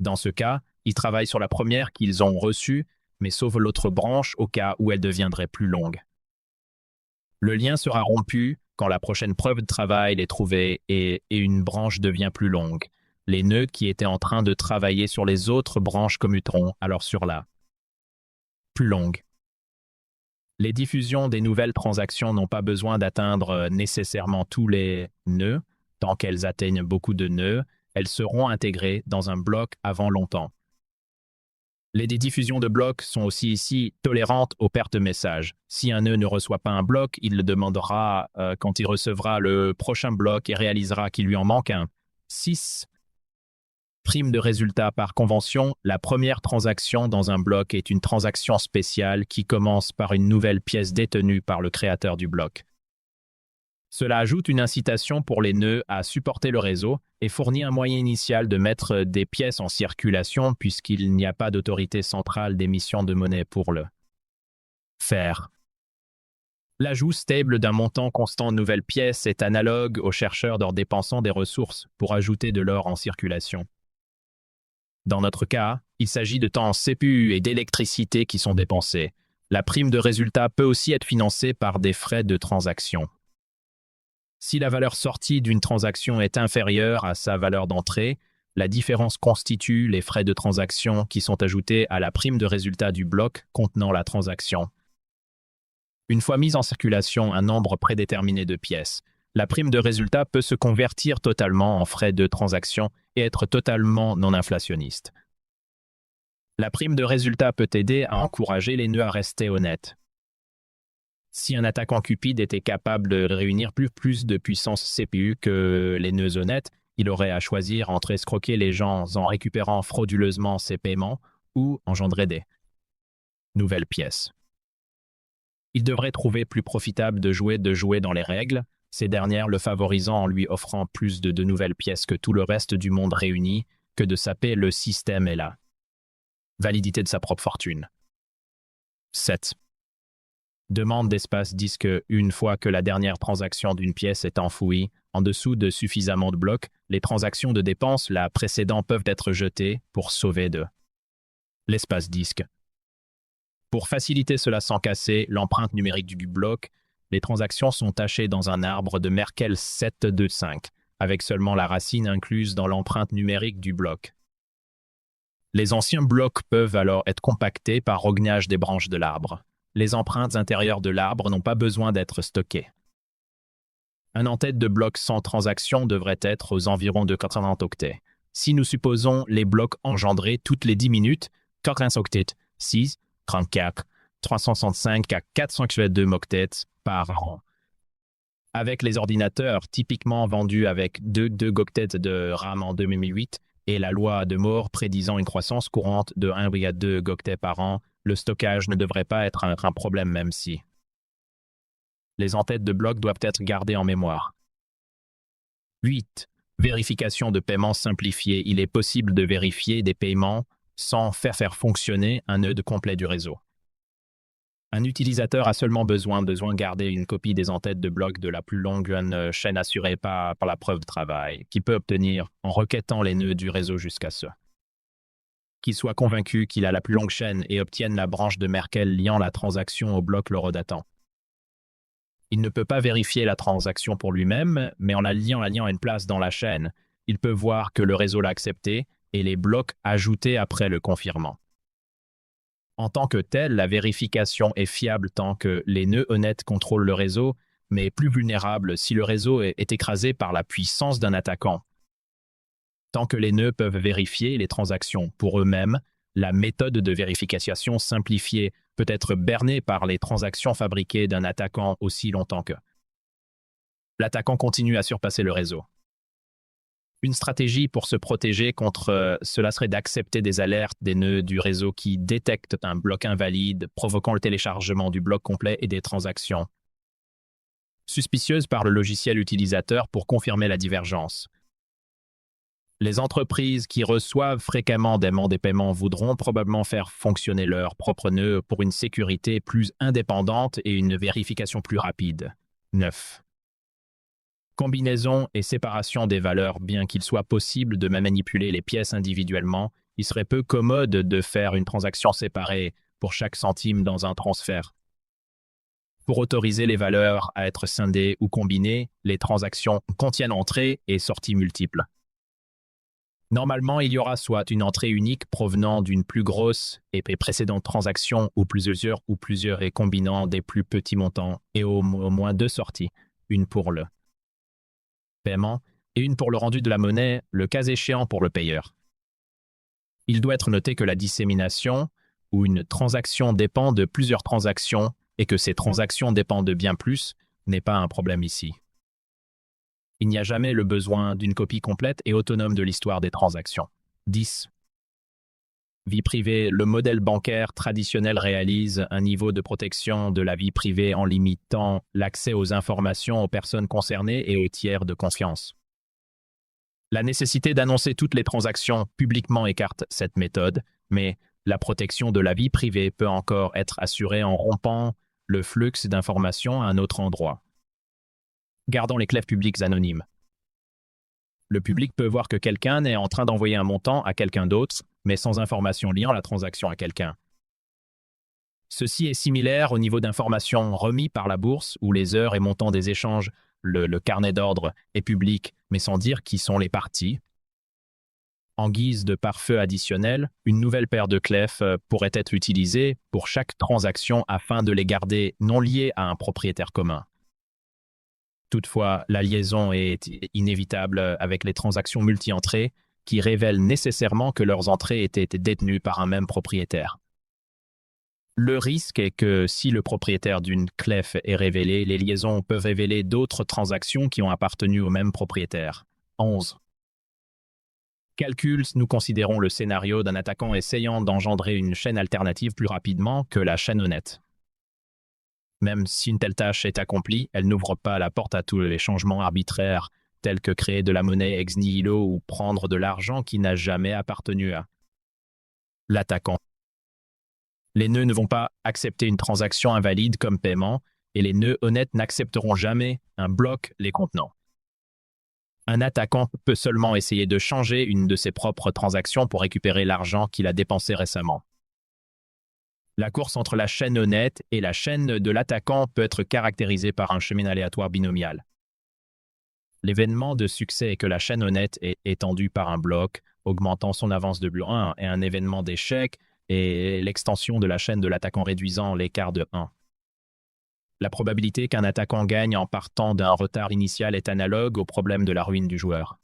Dans ce cas, ils travaillent sur la première qu'ils ont reçue, mais sauvent l'autre branche au cas où elle deviendrait plus longue. Le lien sera rompu quand la prochaine preuve de travail est trouvée et une branche devient plus longue. Les nœuds qui étaient en train de travailler sur les autres branches commuteront alors sur la plus longue. Les diffusions des nouvelles transactions n'ont pas besoin d'atteindre nécessairement tous les nœuds. Tant qu'elles atteignent beaucoup de nœuds, elles seront intégrées dans un bloc avant longtemps. Les diffusions de blocs sont aussi ici tolérantes aux pertes de messages. Si un nœud ne reçoit pas un bloc, il le demandera quand il recevra le prochain bloc et réalisera qu'il lui en manque un. 6. Prime de résultat. Par convention, la première transaction dans un bloc est une transaction spéciale qui commence par une nouvelle pièce détenue par le créateur du bloc. Cela ajoute une incitation pour les nœuds à supporter le réseau et fournit un moyen initial de mettre des pièces en circulation puisqu'il n'y a pas d'autorité centrale d'émission de monnaie pour le faire. L'ajout stable d'un montant constant de nouvelles pièces est analogue aux chercheurs d'or dépensant des ressources pour ajouter de l'or en circulation. Dans notre cas, il s'agit de temps CPU et d'électricité qui sont dépensés. La prime de résultat peut aussi être financée par des frais de transaction. Si la valeur sortie d'une transaction est inférieure à sa valeur d'entrée, La différence constitue les frais de transaction qui sont ajoutés à la prime de résultat du bloc contenant la transaction. Une fois mise en circulation un nombre prédéterminé de pièces, la prime de résultat peut se convertir totalement en frais de transaction et être totalement non inflationniste. La prime de résultat peut aider à encourager les nœuds à rester honnêtes. Si un attaquant cupide était capable de réunir plus de puissance CPU que les nœuds honnêtes, il aurait à choisir entre escroquer les gens en récupérant frauduleusement ses paiements ou engendrer des nouvelles pièces. Il devrait trouver plus profitable de jouer dans les règles, ces dernières le favorisant en lui offrant plus de nouvelles pièces que tout le reste du monde réuni, que de saper le système et la validité de sa propre fortune. 7. Demande d'espace disque une fois que la dernière transaction d'une pièce est enfouie, en dessous de suffisamment de blocs, les transactions de dépenses la précédant peuvent être jetées pour sauver de l'espace disque. Pour faciliter cela sans casser l'empreinte numérique du bloc, les transactions sont tachées dans un arbre de Merkle 725, avec seulement la racine incluse dans l'empreinte numérique du bloc. Les anciens blocs peuvent alors être compactés par rognage des branches de l'arbre. Les empreintes intérieures de l'arbre n'ont pas besoin d'être stockées. Un en-tête de bloc sans transaction devrait être aux environs de 80 octets. Si nous supposons les blocs engendrés toutes les 10 minutes, 40 octets, 6, 34, 365 à 482 octets par an. Avec les ordinateurs typiquement vendus avec 2 octets de RAM en 2008 et la loi de Moore prédisant une croissance courante de 1,2 octets par an, le stockage ne devrait pas être un problème même si les en-têtes de blocs doivent être gardées en mémoire. 8. Vérification de paiement simplifiée. Il est possible de vérifier des paiements sans faire fonctionner un nœud complet du réseau. Un utilisateur a seulement besoin de garder une copie des en-têtes de blocs de la plus longue chaîne assurée par la preuve de travail, qu'il peut obtenir en requêtant les nœuds du réseau jusqu'à ce qu'il soit convaincu qu'il a la plus longue chaîne et obtienne la branche de Merkle liant la transaction au bloc l'horodatant. Il ne peut pas vérifier la transaction pour lui-même, mais en la liant à une place dans la chaîne, il peut voir que le réseau l'a accepté et les blocs ajoutés après le confirmant. En tant que tel, la vérification est fiable tant que les nœuds honnêtes contrôlent le réseau, mais plus vulnérable si le réseau est écrasé par la puissance d'un attaquant. Tant que les nœuds peuvent vérifier les transactions pour eux-mêmes, la méthode de vérification simplifiée peut être bernée par les transactions fabriquées d'un attaquant aussi longtemps que l'attaquant continue à surpasser le réseau. Une stratégie pour se protéger contre cela serait d'accepter des alertes des nœuds du réseau qui détectent un bloc invalide, provoquant le téléchargement du bloc complet et des transactions suspicieuses par le logiciel utilisateur pour confirmer la divergence. Les entreprises qui reçoivent fréquemment des paiements voudront probablement faire fonctionner leur propre nœud pour une sécurité plus indépendante et une vérification plus rapide. 9. Combinaison et séparation des valeurs. Bien qu'il soit possible de manipuler les pièces individuellement, il serait peu commode de faire une transaction séparée pour chaque centime dans un transfert. Pour autoriser les valeurs à être scindées ou combinées, les transactions contiennent entrées et sorties multiples. Normalement, il y aura soit une entrée unique provenant d'une plus grosse et précédente transaction ou plusieurs et combinant des plus petits montants et au moins 2 sorties, une pour le paiement et une pour le rendu de la monnaie, le cas échéant pour le payeur. Il doit être noté que la dissémination ou une transaction dépend de plusieurs transactions et que ces transactions dépendent de bien plus n'est pas un problème ici. Il n'y a jamais le besoin d'une copie complète et autonome de l'histoire des transactions. 10. Vie privée. Le modèle bancaire traditionnel réalise un niveau de protection de la vie privée en limitant l'accès aux informations aux personnes concernées et aux tiers de confiance. La nécessité d'annoncer toutes les transactions publiquement écarte cette méthode, mais la protection de la vie privée peut encore être assurée en rompant le flux d'informations à un autre endroit. Gardons les clefs publiques anonymes. Le public peut voir que quelqu'un est en train d'envoyer un montant à quelqu'un d'autre, mais sans information liant la transaction à quelqu'un. Ceci est similaire au niveau d'informations remis par la bourse où les heures et montants des échanges, le carnet d'ordre est public, mais sans dire qui sont les parties. En guise de pare-feu additionnel, une nouvelle paire de clefs pourrait être utilisée pour chaque transaction afin de les garder non liées à un propriétaire commun. Toutefois, la liaison est inévitable avec les transactions multi-entrées qui révèlent nécessairement que leurs entrées étaient détenues par un même propriétaire. Le risque est que si le propriétaire d'une clef est révélé, les liaisons peuvent révéler d'autres transactions qui ont appartenu au même propriétaire. 11. Calcul, nous considérons le scénario d'un attaquant essayant d'engendrer une chaîne alternative plus rapidement que la chaîne honnête. Même si une telle tâche est accomplie, elle n'ouvre pas la porte à tous les changements arbitraires, tels que créer de la monnaie ex nihilo ou prendre de l'argent qui n'a jamais appartenu à l'attaquant. Les nœuds ne vont pas accepter une transaction invalide comme paiement, et les nœuds honnêtes n'accepteront jamais un bloc les contenant. Un attaquant peut seulement essayer de changer une de ses propres transactions pour récupérer l'argent qu'il a dépensé récemment. La course entre la chaîne honnête et la chaîne de l'attaquant peut être caractérisée par un chemin aléatoire binomial. L'événement de succès est que la chaîne honnête est étendue par un bloc, augmentant son avance de 1, et un événement d'échec est l'extension de la chaîne de l'attaquant réduisant l'écart de 1. La probabilité qu'un attaquant gagne en partant d'un retard initial est analogue au problème de la ruine du joueur.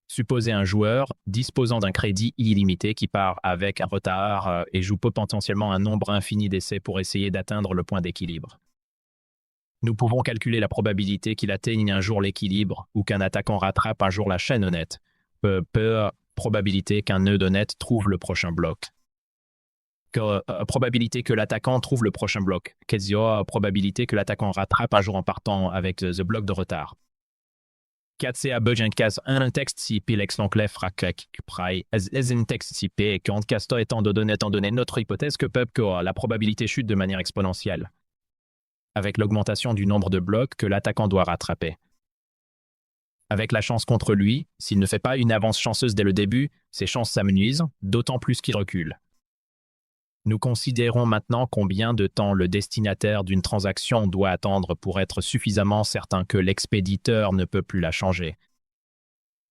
Supposez un joueur disposant d'un crédit illimité qui part avec un retard et joue potentiellement un nombre infini d'essais pour essayer d'atteindre le point d'équilibre. Nous pouvons calculer la probabilité qu'il atteigne un jour l'équilibre ou qu'un attaquant rattrape un jour la chaîne honnête. Peu probabilité qu'un nœud honnête trouve le prochain bloc. Probabilité que l'attaquant trouve le prochain bloc. Probabilité que l'attaquant rattrape un jour en partant avec the bloc de retard. 4CA Bujinkas un texte si pilex l'enclef rakek prai as un texte si p quand casto étant donné notre hypothèse que la probabilité chute de manière exponentielle avec l'augmentation du nombre de blocs que l'attaquant doit rattraper. Avec la chance contre lui, s'il ne fait pas une avance chanceuse dès le début, ses chances s'amenuisent, d'autant plus qu'il recule. Nous considérons maintenant combien de temps le destinataire d'une transaction doit attendre pour être suffisamment certain que l'expéditeur ne peut plus la changer.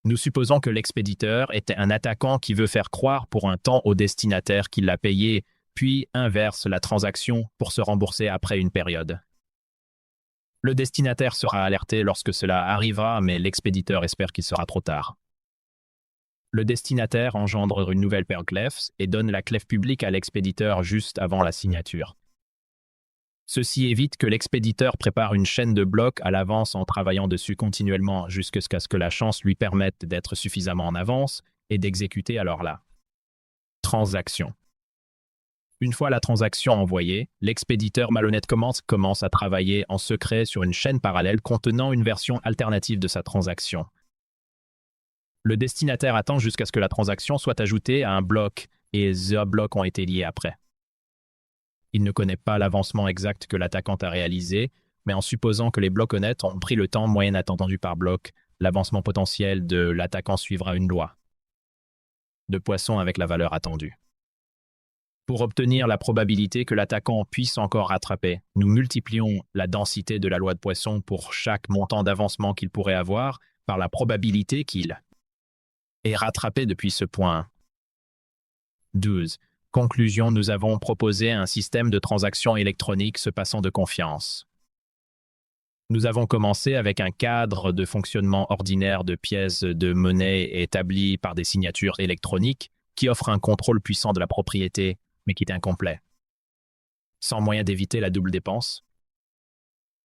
Nous supposons que l'expéditeur est un attaquant qui veut faire croire pour un temps au destinataire qu'il l'a payé, puis inverse la transaction pour se rembourser après une période. Le destinataire sera alerté lorsque cela arrivera, mais l'expéditeur espère qu'il sera trop tard. Le destinataire engendre une nouvelle paire de clefs et donne la clef publique à l'expéditeur juste avant la signature. Ceci évite que l'expéditeur prépare une chaîne de blocs à l'avance en travaillant dessus continuellement jusqu'à ce que la chance lui permette d'être suffisamment en avance et d'exécuter alors la transaction. Une fois la transaction envoyée, l'expéditeur malhonnête commence à travailler en secret sur une chaîne parallèle contenant une version alternative de sa transaction. Le destinataire attend jusqu'à ce que la transaction soit ajoutée à un bloc et ces blocs ont été liés après. Il ne connaît pas l'avancement exact que l'attaquant a réalisé, mais en supposant que les blocs honnêtes ont pris le temps moyen attendu par bloc, l'avancement potentiel de l'attaquant suivra une loi de Poisson avec la valeur attendue. Pour obtenir la probabilité que l'attaquant puisse encore rattraper, nous multiplions la densité de la loi de Poisson pour chaque montant d'avancement qu'il pourrait avoir par la probabilité qu'il est rattrapé depuis ce point. 12. Conclusion, nous avons proposé un système de transactions électroniques se passant de confiance. Nous avons commencé avec un cadre de fonctionnement ordinaire de pièces de monnaie établi par des signatures électroniques qui offre un contrôle puissant de la propriété, mais qui est incomplet, sans moyen d'éviter la double dépense.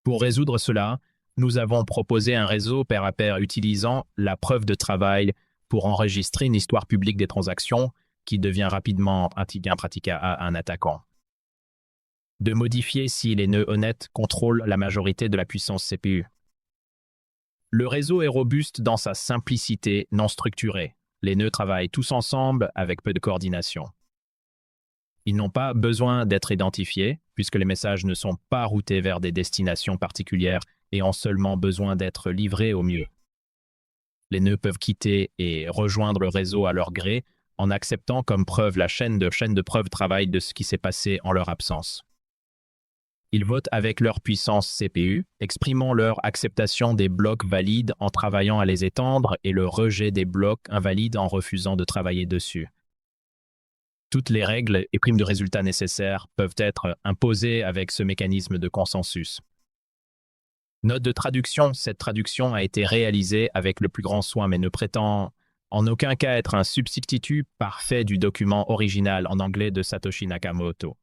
Pour résoudre cela, nous avons proposé un réseau pair à pair utilisant la preuve de travail pour enregistrer une histoire publique des transactions qui devient rapidement impraticable à un attaquant. De modifier si les nœuds honnêtes contrôlent la majorité de la puissance CPU. Le réseau est robuste dans sa simplicité non structurée. Les nœuds travaillent tous ensemble avec peu de coordination. Ils n'ont pas besoin d'être identifiés puisque les messages ne sont pas routés vers des destinations particulières et ont seulement besoin d'être livrés au mieux. Les nœuds peuvent quitter et rejoindre le réseau à leur gré en acceptant comme preuve la chaîne de preuve travail de ce qui s'est passé en leur absence. Ils votent avec leur puissance CPU, exprimant leur acceptation des blocs valides en travaillant à les étendre et le rejet des blocs invalides en refusant de travailler dessus. Toutes les règles et primes de résultats nécessaires peuvent être imposées avec ce mécanisme de consensus. Note de traduction, cette traduction a été réalisée avec le plus grand soin mais ne prétend en aucun cas être un substitut parfait du document original en anglais de Satoshi Nakamoto.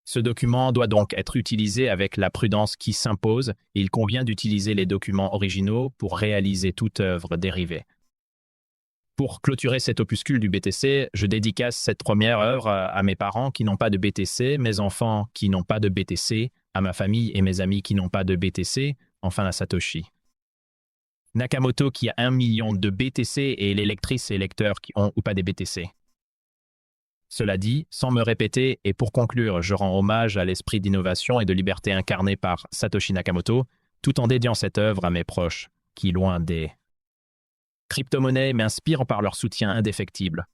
Ce document doit donc être utilisé avec la prudence qui s'impose et il convient d'utiliser les documents originaux pour réaliser toute œuvre dérivée. Pour clôturer cet opuscule du BTC, je dédicace cette première œuvre à mes parents qui n'ont pas de BTC, mes enfants qui n'ont pas de BTC, à ma famille et mes amis qui n'ont pas de BTC, enfin à Satoshi Nakamoto qui a 1 million de BTC et les lectrices et lecteurs qui ont ou pas des BTC. Cela dit, sans me répéter, et pour conclure, je rends hommage à l'esprit d'innovation et de liberté incarné par Satoshi Nakamoto, tout en dédiant cette œuvre à mes proches, qui, loin des crypto-monnaies, m'inspirent par leur soutien indéfectible.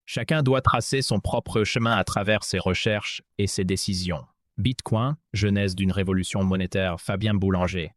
Chacun doit tracer son propre chemin à travers ses recherches et ses décisions. Bitcoin, genèse d'une révolution monétaire, Fabien Boulanger.